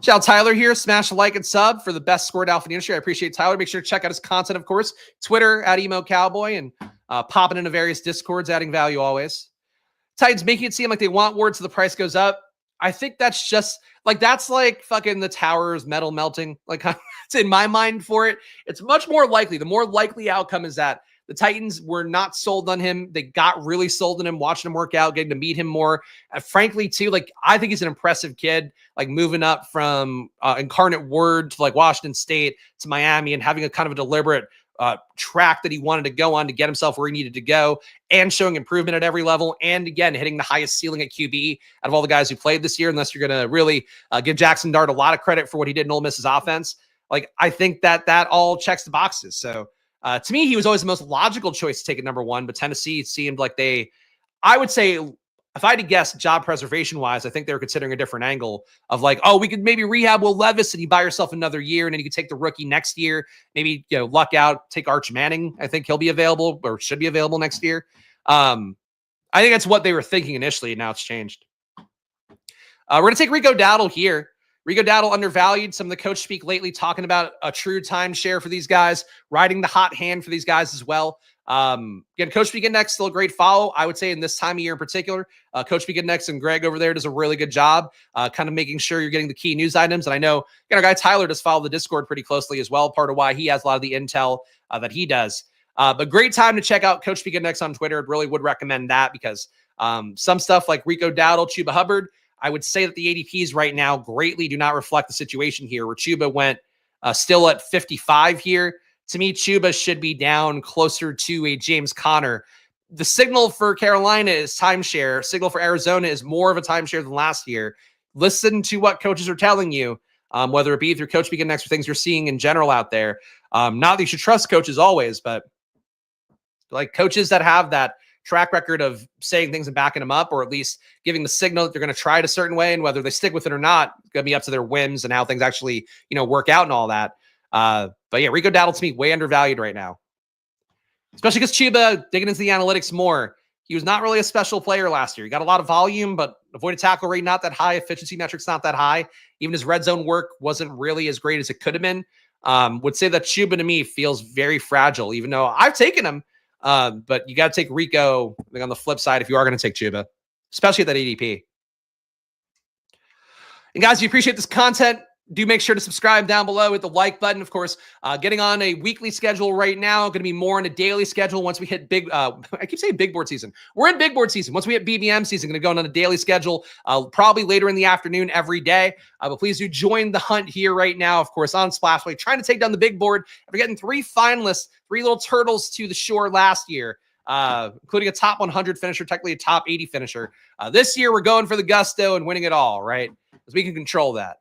[SPEAKER 1] Shout out Tyler here. Smash a like and sub for the best scored alpha in the industry. I appreciate Tyler. Make sure to check out his content, of course. Twitter at Emo Cowboy, and popping into various Discords, adding value always. Titans making it seem like they want Ward so the price goes up. I think that's just that's like fucking the towers metal melting. Like, it's in my mind for it. It's much more likely. The more likely outcome is that the Titans were not sold on him. They got really sold on him, watching him work out, getting to meet him more. Frankly, too, I think he's an impressive kid, moving up from Incarnate Word to Washington State to Miami and having a kind of a deliberate track that he wanted to go on to get himself where he needed to go, and showing improvement at every level. And again, hitting the highest ceiling at QB out of all the guys who played this year, unless you're going to really give Jackson Dart a lot of credit for what he did in Ole Miss's offense. I think that all checks the boxes. So to me, he was always the most logical choice to take at number 1, but Tennessee seemed like I would say, if I had to guess, job preservation wise, I think they were considering a different angle of we could maybe rehab Will Levis and you buy yourself another year, and then you could take the rookie next year, maybe, luck out, take Arch Manning. I think he'll be available or should be available next year. I think that's what they were thinking initially. And now it's changed. We're going to take Rico Dowdle here. Rico Dowdle undervalued. Some of the coach speak lately talking about a true timeshare for these guys, riding the hot hand for these guys as well. Again, Coach Speak Next, still a great follow. I would say in this time of year in particular, Coach Speak Next and Greg over there does a really good job, kind of making sure you're getting the key news items. And I know our guy Tyler does follow the Discord pretty closely as well, part of why he has a lot of the intel that he does. But great time to check out Coach Speak Next on Twitter. Really would recommend that, because some stuff like Rico Dowdle, Chuba Hubbard, I would say that the ADPs right now greatly do not reflect the situation here, where Chuba went still at 55 here. To me, Chuba should be down closer to a James Conner. The signal for Carolina is timeshare. Signal for Arizona is more of a timeshare than last year. Listen to what coaches are telling you, whether it be through Coach Begin Next or things you're seeing in general out there. Not that you should trust coaches always, but coaches that have that track record of saying things and backing them up, or at least giving the signal that they're going to try it a certain way, and whether they stick with it or not, it's going to be up to their whims and how things actually, work out and all that. But yeah, Rico Dowdle to me way undervalued right now, especially because Chuba, digging into the analytics more, He was not really a special player last year. He got a lot of volume, but avoided tackle rate not that high. Efficiency metrics not that high. Even his red zone work wasn't really as great as it could have been. Would say that Chuba to me feels very fragile, even though I've taken him. But you got to take Rico on the flip side if you are going to take Chuba, especially at that ADP. And guys, if you appreciate this content, do make sure to subscribe down below with the like button. Of course, getting on a weekly schedule right now, going to be more on a daily schedule once we hit I keep saying big board season. We're in big board season. Once we hit BBM season, going to go on a daily schedule, probably later in the afternoon every day. But please do join the hunt here right now, of course, on Splashway, trying to take down the big board. We're getting 3 finalists, 3 little turtles to the shore last year, including a top 100 finisher, technically a top 80 finisher. This year, we're going for the gusto and winning it all, right? Because we can control that.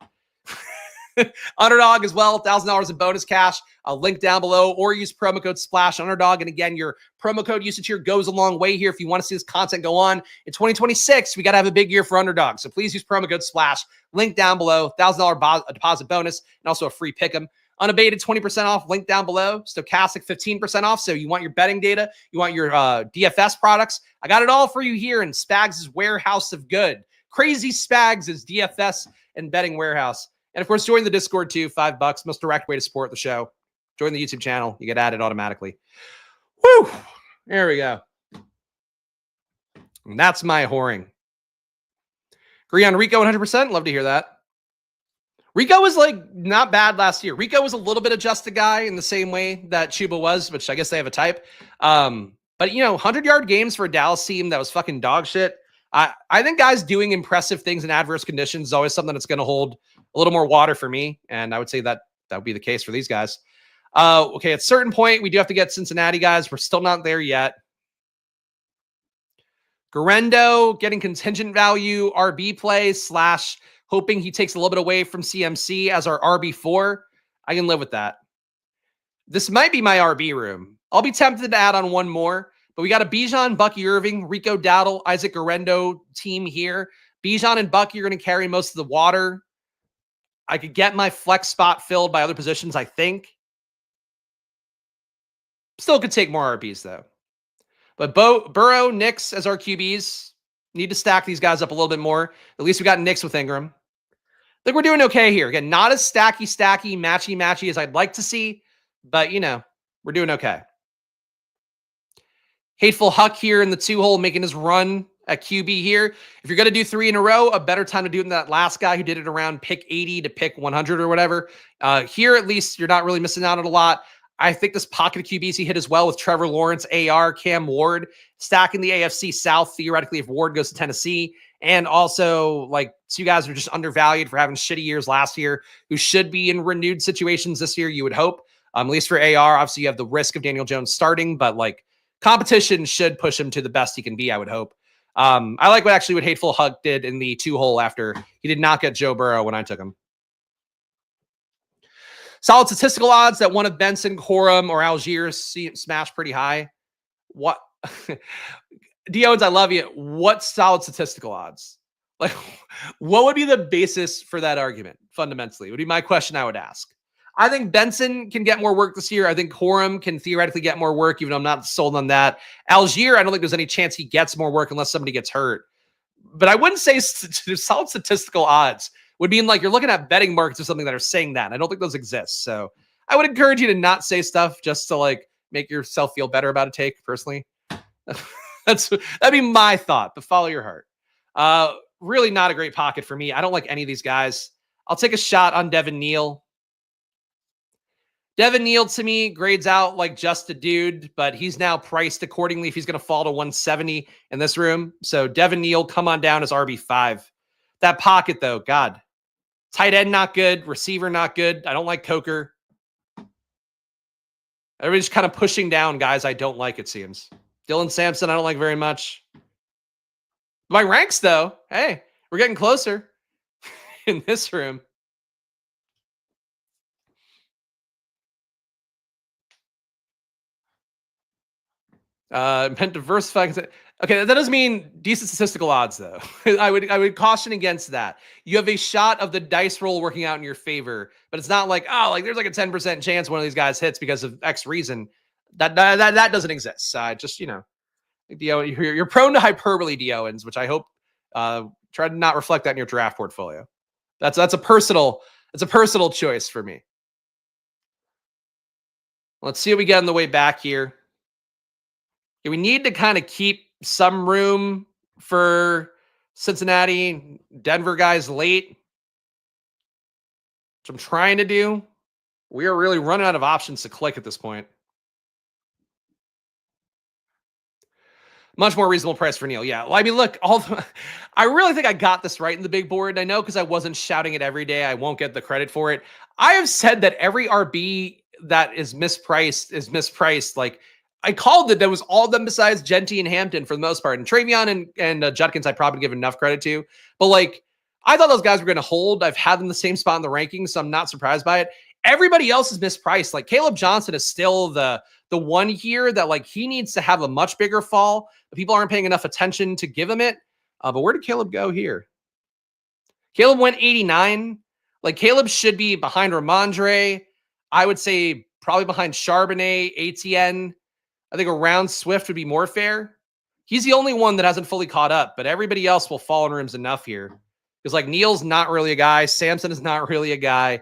[SPEAKER 1] Underdog as well, $1,000 in bonus cash. I'll link down below, or use promo code SPLASH Underdog. And again, your promo code usage here goes a long way here. If you want to see this content go on in 2026, we got to have a big year for Underdog. So please use promo code SPLASH. Link down below, $1,000 deposit bonus, and also a free pick'em. Unabated 20% off, link down below. Stochastic 15% off. So you want your betting data, you want your DFS products. I got it all for you here in Spags' warehouse of good. Crazy Spags' DFS and betting warehouse. And of course, join the Discord too, $5, most direct way to support the show. Join the YouTube channel. You get added automatically. Woo! There we go. And that's my whoring. Agree on Rico 100%. Love to hear that. Rico was like not bad last year. Rico was a little bit of just a guy in the same way that Chuba was, which I guess they have a type. But 100-yard games for a Dallas team that was fucking dog shit. I think guys doing impressive things in adverse conditions is always something that's going to hold a little more water for me. And I would say that would be the case for these guys. Okay, at a certain point, we do have to get Cincinnati guys. We're still not there yet. Garendo getting contingent value, RB play / hoping he takes a little bit away from CMC as our RB4. I can live with that. This might be my RB room. I'll be tempted to add on one more, but we got a Bijan, Bucky Irving, Rico Dowdle, Isaac Garendo team here. Bijan and Bucky are going to carry most of the water. I could get my flex spot filled by other positions, I think. Still could take more RBs, though. But Burrow, Nix as our QBs. Need to stack these guys up a little bit more. At least we got Nix with Ingram. I think we're doing okay here. Again, not as stacky, matchy as I'd like to see. But, we're doing okay. Hateful Huck here in the 2-hole making his run at QB here. If you're going to do 3 in a row, a better time to do it than that last guy who did it around pick 80 to pick 100 or whatever. Here, at least, you're not really missing out on a lot. I think this pocket of QBs he hit as well with Trevor Lawrence, AR, Cam Ward, stacking the AFC South, theoretically, if Ward goes to Tennessee. And also, like, 2 guys who are just undervalued for having shitty years last year, who should be in renewed situations this year, you would hope. At least for AR, obviously, you have the risk of Daniel Jones starting, but, like, competition should push him to the best he can be, I would hope. I like what Hateful Huck did in the 2-hole after he did not get Joe Burrow when I took him. Solid statistical odds that one of Benson, Corum, or Algier smash pretty high. What? Diones, I love you. What solid statistical odds? Like, what would be the basis for that argument, fundamentally? Would be my question I would ask. I think Benson can get more work this year. I think Corum can theoretically get more work, even though I'm not sold on that. Algier, I don't think there's any chance he gets more work unless somebody gets hurt. But I wouldn't say solid statistical odds would mean like you're looking at betting markets or something that are saying that. I don't think those exist. So I would encourage you to not say stuff just to like make yourself feel better about a take personally. That'd be my thought, but follow your heart. Really not a great pocket for me. I don't like any of these guys. I'll take a shot on Devin Neal. Devin Neal, to me, grades out like just a dude, but he's now priced accordingly if he's going to fall to 170 in this room. So Devin Neal, come on down as RB5. That pocket, though, God. Tight end, not good. Receiver, not good. I don't like Coker. Everybody's kind of pushing down guys I don't like, it seems. Dylan Sampson, I don't like very much. My ranks, though, hey, we're getting closer in this room. Diversifying. Okay, that doesn't mean decent statistical odds, though. I would caution against that. You have a shot of the dice roll working out in your favor, but it's not like, oh, like there's like a 10% chance one of these guys hits because of X reason. That doesn't exist. Just, Dio, you're prone to hyperbole, Dioans, which I hope try to not reflect that in your draft portfolio. That's a personal choice for me. Let's see what we get on the way back here. Yeah, we need to kind of keep some room for Cincinnati, Denver guys late, which I'm trying to do. We are really running out of options to click at this point. Much more reasonable price for Neil. Yeah. Well, I mean, look, I really think I got this right in the big board. I know because I wasn't shouting it every day. I won't get the credit for it. I have said that every RB that is mispriced. Like, I called it. That was all of them besides Genty and Hampton for the most part. And Treveyeon and Judkins, I probably give enough credit to. But like, I thought those guys were going to hold. I've had them the same spot in the rankings, so I'm not surprised by it. Everybody else is mispriced. Like, Caleb Johnson is still the one here that like he needs to have a much bigger fall. But people aren't paying enough attention to give him it. But where did Caleb go here? Caleb went 89. Like, Caleb should be behind Ramondre. I would say probably behind Charbonnet, ATN. I think around Swift would be more fair. He's the only one that hasn't fully caught up, but everybody else will fall in rooms enough here. Because like Neal's not really a guy. Samson is not really a guy.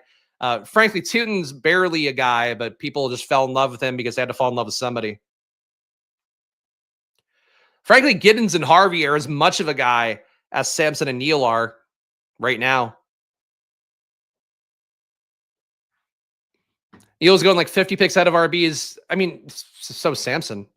[SPEAKER 1] Frankly, Tootin's barely a guy, but people just fell in love with him because they had to fall in love with somebody. Frankly, Giddens and Harvey are as much of a guy as Samson and Neal are right now. Neal's going like 50 picks out of RBs. I mean, so Samson.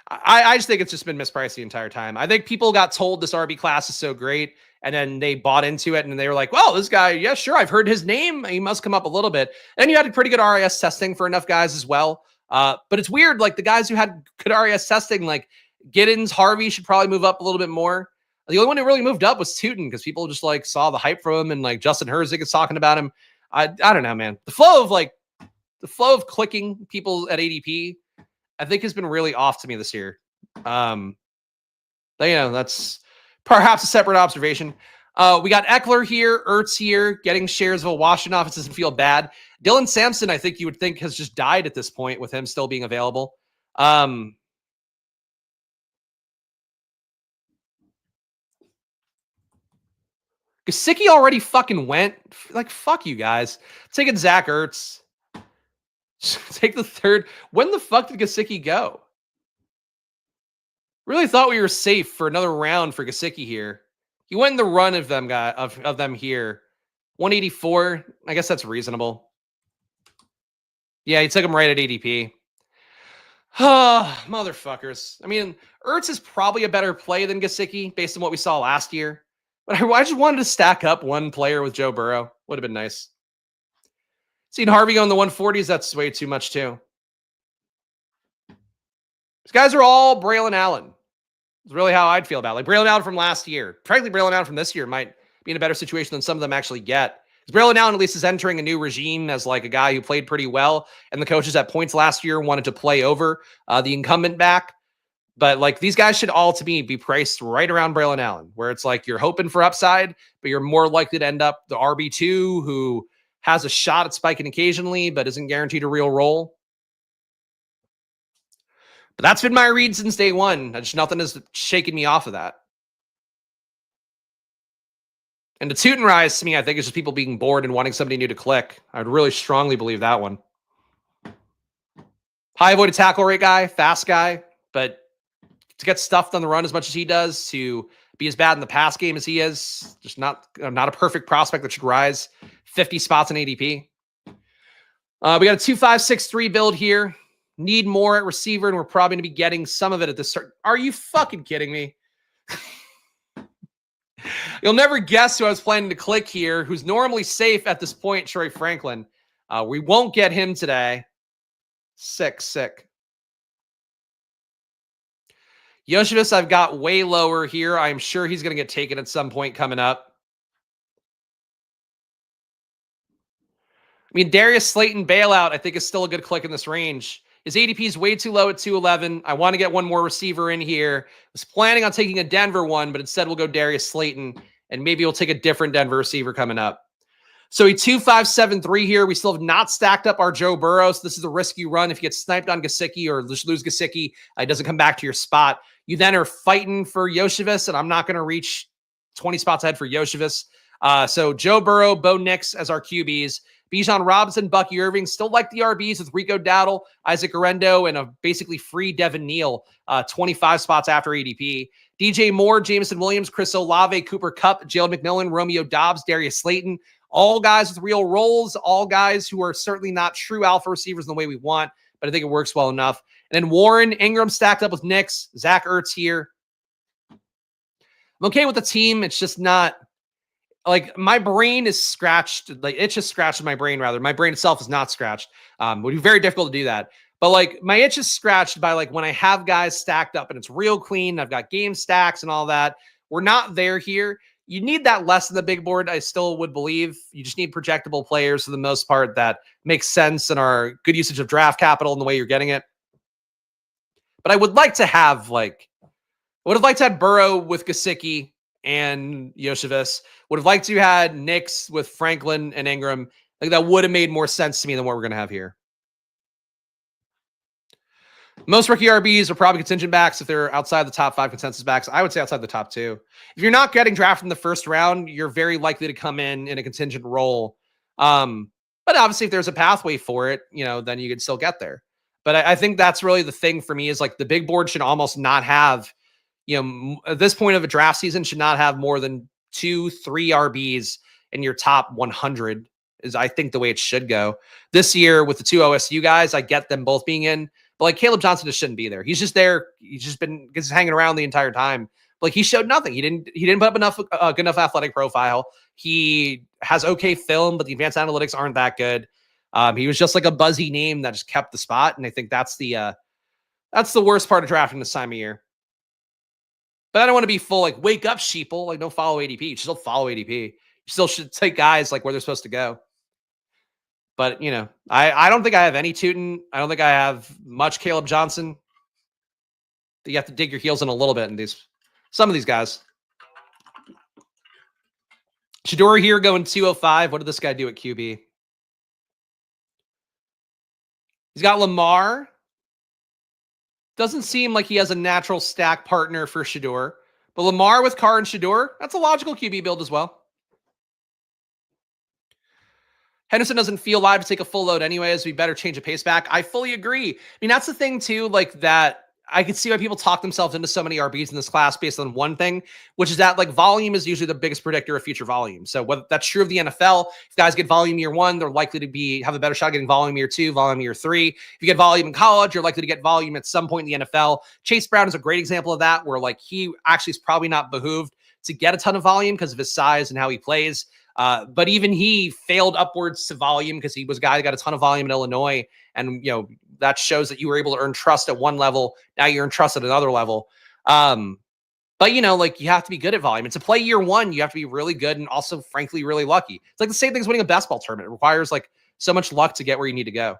[SPEAKER 1] I just think it's just been mispriced the entire time. I think people got told this RB class is so great, and then they bought into it, and they were like, well, this guy, yeah, sure, I've heard his name. He must come up a little bit. And you had a pretty good RAS testing for enough guys as well. But it's weird, like the guys who had good RAS testing, like Giddens, Harvey should probably move up a little bit more. The only one who really moved up was Tootin because people just like saw the hype from him, and like Justin Herzig is talking about him. I don't know, man. The flow of clicking people at ADP, I think has been really off to me this year. But, that's perhaps a separate observation. We got Eckler here, Ertz here, getting shares of a Washington offense doesn't feel bad. Dylan Sampson, I think you would think has just died at this point with him still being available. Gesicki already fucking went. Like, fuck you guys. Taking Zach Ertz. Take the third. When the fuck did Gesicki go? Really thought we were safe for another round for Gesicki here. He went in the run of them of them here. 184. I guess that's reasonable. Yeah, he took him right at ADP. Motherfuckers. I mean, Ertz is probably a better play than Gesicki based on what we saw last year. But I just wanted to stack up one player with Joe Burrow. Would have been nice. Seeing Harvey go in the 140s, that's way too much too. These guys are all Braylon Allen. It's really how I'd feel about it. Like Braylon Allen from last year. Frankly, Braylon Allen from this year might be in a better situation than some of them actually get. Because Braylon Allen at least is entering a new regime as like a guy who played pretty well. And the coaches at points last year wanted to play over the incumbent back. But like these guys should all, to me, be priced right around Braylon Allen, where it's like you're hoping for upside, but you're more likely to end up the RB2 who has a shot at spiking occasionally, but isn't guaranteed a real role. But that's been my read since day one. Just nothing has shaken me off of that. And the Tootin rise to me, I think, is just people being bored and wanting somebody new to click. I would really strongly believe that one. High avoided tackle rate guy, fast guy, but to get stuffed on the run as much as he does, to be as bad in the pass game as he is, just not a perfect prospect that should rise 50 spots in ADP. We got a 2-5-6-3 build here. Need more at receiver, and we're probably going to be getting some of it at the start. Are you fucking kidding me? You'll never guess who I was planning to click here, who's normally safe at this point, Troy Franklin. We won't get him today. Sick. Yoshivas, I've got way lower here. I'm sure he's going to get taken at some point coming up. I mean, Darius Slayton bailout, I think, is still a good click in this range. His ADP is way too low at 211. I want to get one more receiver in here. I was planning on taking a Denver one, but instead we'll go Darius Slayton, and maybe we'll take a different Denver receiver coming up. So a 2-5-7-3 here. We still have not stacked up our Joe Burrow. So this is the risk you run if you get sniped on Gesicki or lose Gesicki. It doesn't come back to your spot. You then are fighting for Yoshivas, and I'm not going to reach 20 spots ahead for Yoshivas. So Joe Burrow, Bo Nix as our QBs. Bijan Robinson, Bucky Irving, still like the RBs with Rico Dowdle, Isaac Arendo, and a basically free Devin Neal, 25 spots after ADP. DJ Moore, Jameson Williams, Chris Olave, Cooper Kupp, Jalen McMillan, Romeo Dobbs, Darius Slayton. All guys with real roles, all guys who are certainly not true alpha receivers in the way we want, but I think it works well enough. And then Warren, Ingram stacked up with Nix, Zach Ertz here. I'm okay with the team. It's just not, like, my brain is scratched. Like, it's just scratched in my brain, rather. My brain itself is not scratched. It would be very difficult to do that. But, like, my itch is scratched by, like, when I have guys stacked up and it's real clean, I've got game stacks and all that. We're not there here. You need that less in the big board, I still would believe. You just need projectable players for the most part that make sense and are good usage of draft capital in the way you're getting it. But I would like to have, like, I would have liked to have Burrow with Gesicki and Yoshivas. Would have liked to have had Nix with Franklin and Ingram. Like, that would have made more sense to me than what we're going to have here. Most rookie RBs are probably contingent backs if they're outside the top 5 consensus backs. I would say outside the top 2. If you're not getting drafted in the first round, you're very likely to come in a contingent role. But obviously, if there's a pathway for it, then you can still get there. But I think that's really the thing for me is, like, the big board should almost not have, at this point of a draft season, should not have more than 2-3 RBs in your top 100 is, I think, the way it should go. This year with the 2 OSU guys, I get them both being in. But, like, Caleb Johnson just shouldn't be there. He's just there. He's just been hanging around the entire time. But, like, he showed nothing. He didn't put up enough good enough athletic profile. He has okay film, but the advanced analytics aren't that good. He was just like a buzzy name that just kept the spot, and I think that's the worst part of drafting this time of year. But I don't want to be full, like, wake up, sheeple. Like, don't follow ADP. You should still follow ADP. You still should take guys, like, where they're supposed to go. But, I don't think I have any Tootin. I don't think I have much Caleb Johnson. You have to dig your heels in a little bit in some of these guys. Shador here going 205. What did this guy do at QB? He's got Lamar. Doesn't seem like he has a natural stack partner for Shador. But Lamar with Carr and Shador, that's a logical QB build as well. Henderson doesn't feel live to take a full load anyways. We better change a pace back. I fully agree. I mean, that's the thing too, like, that I could see why people talk themselves into so many RBs in this class based on one thing, which is that, like, volume is usually the biggest predictor of future volume. So whether that's true of the NFL, if guys get volume year 1, they're likely to have a better shot getting volume year 2, volume year 3. If you get volume in college, you're likely to get volume at some point in the NFL. Chase Brown is a great example of that, where, like, he actually is probably not behooved to get a ton of volume because of his size and how he plays. But even he failed upwards to volume because he was a guy that got a ton of volume in Illinois. And, that shows that you were able to earn trust at one level. Now you're in trust at another level. But, like, you have to be good at volume. And to play year 1, you have to be really good and also, frankly, really lucky. It's like the same thing as winning a basketball tournament. It requires, like, so much luck to get where you need to go.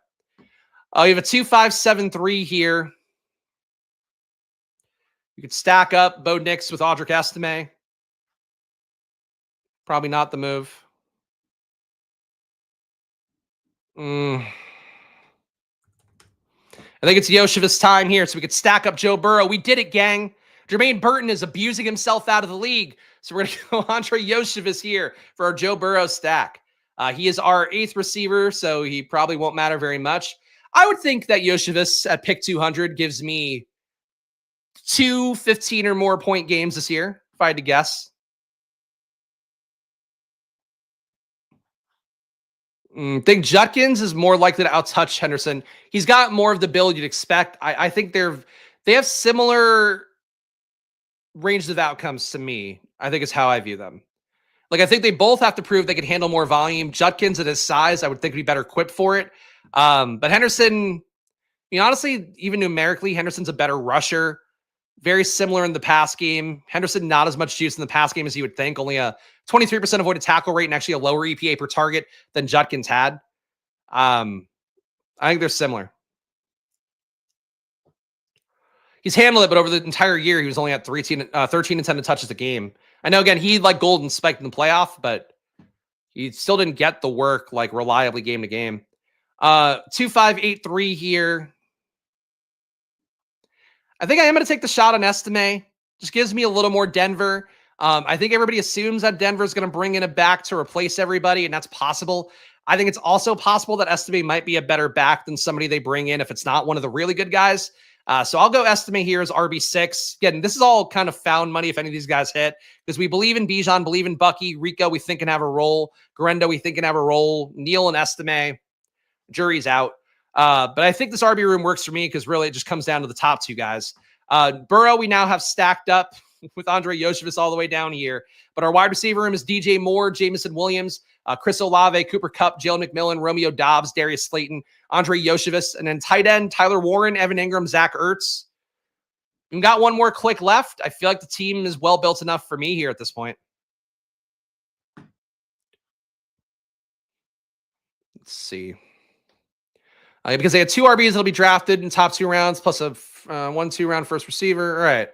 [SPEAKER 1] You have a 2-5-7-3 here. You could stack up Bo Nix with Audric Estime. Probably not the move. I think it's Yoshivas' time here, so we could stack up Joe Burrow. We did it, gang. Jermaine Burton is abusing himself out of the league. So we're going to go Andre Yoshivas here for our Joe Burrow stack. He is our 8th receiver, so he probably won't matter very much. I would think that Yoshivas at pick 200 gives me 2 15 or more point games this year, if I had to guess. I think Judkins is more likely to outtouch Henderson. He's got more of the build you'd expect. I think they have similar ranges of outcomes to me, I think is how I view them. Like, I think they both have to prove they can handle more volume. Judkins at his size, I would think would be better equipped for it. But Henderson, honestly, even numerically, Henderson's a better rusher. Very similar in the pass game. Henderson, not as much juice in the pass game as you would think. Only a 23% avoided tackle rate and actually a lower EPA per target than Judkins had. I think they're similar. He's handled it, but over the entire year, he was only at 13 intended touches a game. I know, again, he, like, golden spiked in the playoff, but He still didn't get the work like reliably game to game. 2583 here. I think I am going to take the shot on Estime. Just gives me a little more Denver. I think everybody assumes that Denver's going to bring in a back to replace everybody, and that's possible. I think it's also possible that Estime might be a better back than somebody they bring in if it's not one of the really good guys. So I'll go Estime here as RB6. Again, this is all kind of found money if any of these guys hit, because we believe in Bijan, believe in Bucky. Rico, we think can have a role. Garendo, we think can have a role. Neal and Estime, jury's out. But I think this RB room works for me because really it just comes down to the top two guys. Burrow, we now have stacked up with Andre Yoshevitz all the way down here. But our wide receiver room is DJ Moore, Jameson Williams, Chris Olave, Cooper Kupp, Jalen McMillan, Romeo Dobbs, Darius Slayton, Andre Yoshevitz, and then tight end, Tyler Warren, Evan Ingram, Zach Ertz. We've got one more click left. I feel like the team is well built enough for me here at this point. Let's see. Because they had 2 RBs that'll be drafted in top 2 rounds, plus a 1-2 round first receiver. All right.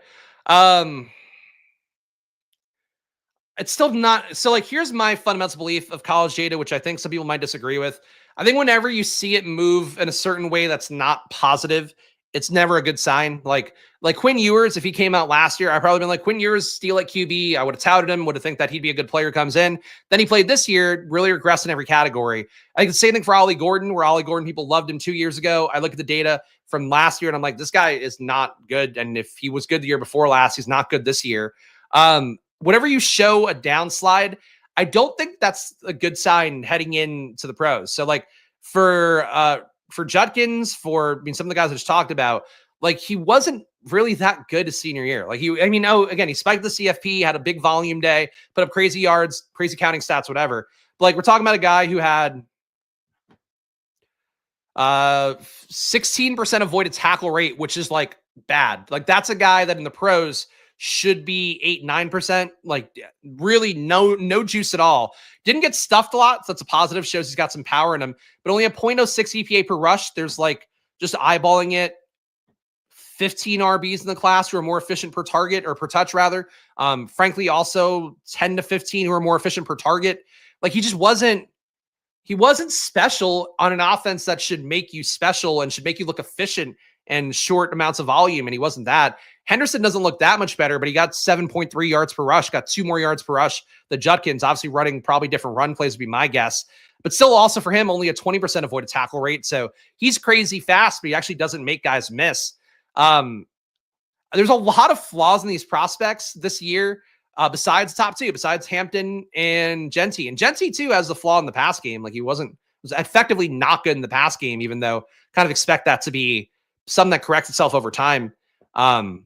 [SPEAKER 1] It's still not. So, like, here's my fundamental belief of college data, which I think some people might disagree with. I think whenever you see it move in a certain way that's not positive, it's never a good sign. Like Quinn Ewers, if he came out last year, I'd probably been like, Quinn Ewers, steal at QB. I would have touted him, would have think that he'd be a good player comes in. Then he played this year, really regressed in every category. I think the same thing for Ollie Gordon, where Ollie Gordon, people loved him 2 years ago. I look at the data from last year and I'm like, this guy is not good. And if he was good the year before last, he's not good this year. Whenever you show a downslide, I don't think that's a good sign heading into the pros. So like for Judkins, some of the guys I just talked about, like he wasn't really that good his senior year. Like again, he spiked the CFP, had a big volume day, put up crazy yards, crazy counting stats, whatever. But like we're talking about a guy who had 16% avoided tackle rate, which is like bad. Like that's a guy that in the pros should be 8-9%, like really no juice at all. Didn't get stuffed a lot, so that's a positive, shows he's got some power in him, but only a 0.06 EPA per rush. There's like, just eyeballing it, 15 RBs in the class who are more efficient per target, or per touch rather. Frankly, also 10 to 15 who are more efficient per target. Like he wasn't special on an offense that should make you special and should make you look efficient and short amounts of volume, and he wasn't that. Henderson doesn't look that much better, but he got 7.3 yards per rush, got 2 more yards per rush. The Judkins, obviously running probably different run plays would be my guess. But still also for him, only a 20% avoided tackle rate. So he's crazy fast, but he actually doesn't make guys miss. There's a lot of flaws in these prospects this year, besides top 2, besides Hampton and Genty. And Genty, too, has the flaw in the pass game. Like he was effectively not good in the pass game, even though kind of expect that to be something that corrects itself over time. People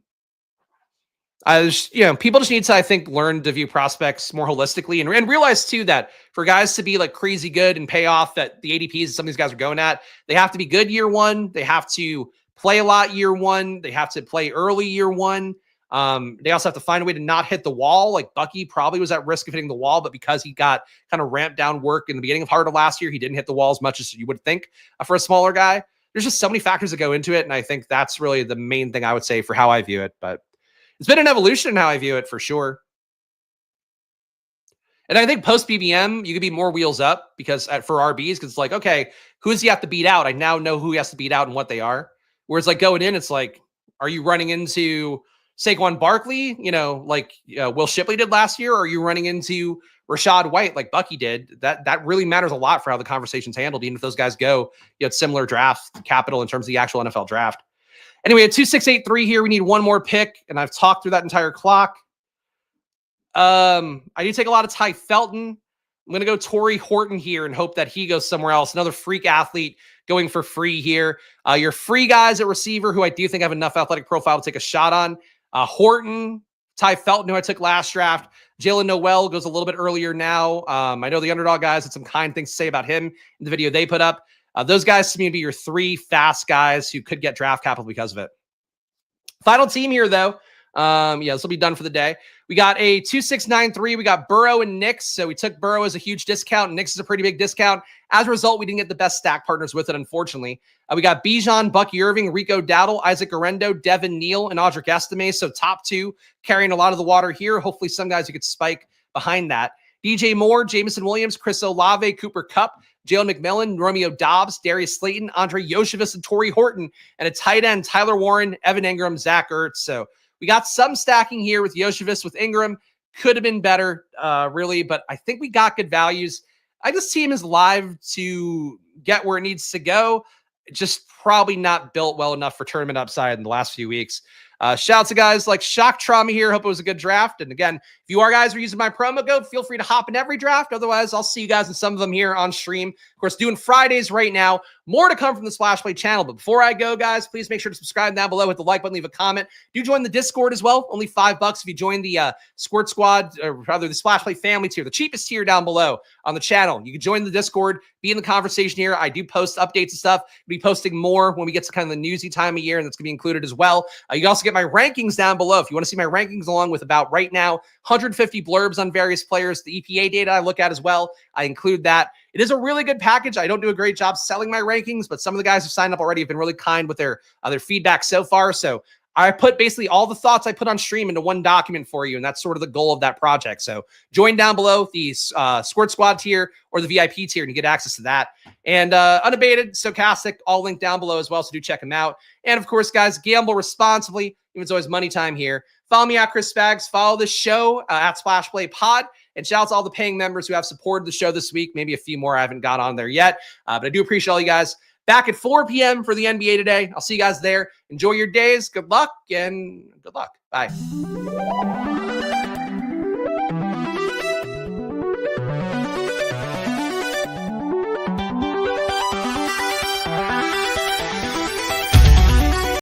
[SPEAKER 1] just need to, I think, learn to view prospects more holistically and realize too that for guys to be like crazy good and pay off at the ADPs that some of these guys are going at, they have to be good year 1. They have to play a lot year 1. They have to play early year 1. They also have to find a way to not hit the wall. Like Bucky probably was at risk of hitting the wall, but because he got kind of ramped down work in the beginning of harder last year, he didn't hit the wall as much as you would think for a smaller guy. There's just so many factors that go into it. And I think that's really the main thing I would say for how I view it, but it's been an evolution in how I view it for sure. And I think post BBM, you could be more wheels up because for RBs, because it's like, okay, who does he have to beat out? I now know who he has to beat out and what they are. Whereas like going in, it's like, are you running into Saquon Barkley, like Will Shipley did last year? Or are you running into Rashad White like Bucky did? That really matters a lot for how the conversation's handled, even if those guys go similar draft capital in terms of the actual NFL draft. Anyway, at 2683 here, we need one more pick, and I've talked through that entire clock. I do take a lot of Ty Felton. I'm going to go Torrey Horton here and hope that he goes somewhere else. Another freak athlete going for free here. Your free guys at receiver who I do think have enough athletic profile to take a shot on. Horton, Ty Felton, who I took last draft. Jalen Noel goes a little bit earlier now. I know the Underdog guys had some kind things to say about him in the video they put up. Those guys to me would be your 3 fast guys who could get draft capital because of it. Final team here, though. This will be done for the day. We got a 2693. We got Burrow and Nix. So we took Burrow as a huge discount. Nix is a pretty big discount. As a result, we didn't get the best stack partners with it, unfortunately. We got Bijan, Bucky Irving, Rico Dowdle, Isaac Garendo, Devin Neal, and Audric Estime. So top 2 carrying a lot of the water here. Hopefully some guys you could spike behind that. DJ Moore, Jameson Williams, Chris Olave, Cooper Kupp, Jalen McMillan, Romeo Dobbs, Darius Slayton, Andre Yoshevich, and Torrey Horton, and a tight end, Tyler Warren, Evan Ingram, Zach Ertz. So we got some stacking here with Yoshevich, with Ingram. Could have been better, really, but I think we got good values. This team is live to get where it needs to go. Just probably not built well enough for tournament upside in the last few weeks. Shout out to guys like Shock Trauma here. Hope it was a good draft. And again, if you guys are using my promo code, feel free to hop in every draft. Otherwise, I'll see you guys in some of them here on stream. Of course, doing Fridays right now. More to come from the Splash Play channel. But before I go, guys, please make sure to subscribe down below, hit the like button, leave a comment. Do join the Discord as well. Only $5 if you join the Squirt Squad, or rather the Splash Play family tier, the cheapest tier down below on the channel. You can join the Discord, be in the conversation here. I do post updates and stuff. I'll be posting more when we get to kind of the newsy time of year, and that's going to be included as well. You can also get my rankings down below if you want to see my rankings, along with about right now 150 blurbs on various players, the EPA data I look at as well. I include that. It is a really good package. I don't do a great job selling my rankings, but some of the guys who signed up already have been really kind with their feedback so far. So I put basically all the thoughts I put on stream into one document for you, and that's sort of the goal of that project. So join down below the Squirt Squad tier or the VIP tier, and you get access to that. And Unabated, Stochastic, all linked down below as well, so do check them out. And of course, guys, gamble responsibly. Even it's always money time here. Follow me at Chris Spags. Follow the show at Splash Play Pod. And shout out to all the paying members who have supported the show this week. Maybe a few more I haven't got on there yet. But I do appreciate all you guys. Back at 4 p.m. for the NBA today. I'll see you guys there. Enjoy your days. Good luck and good luck. Bye.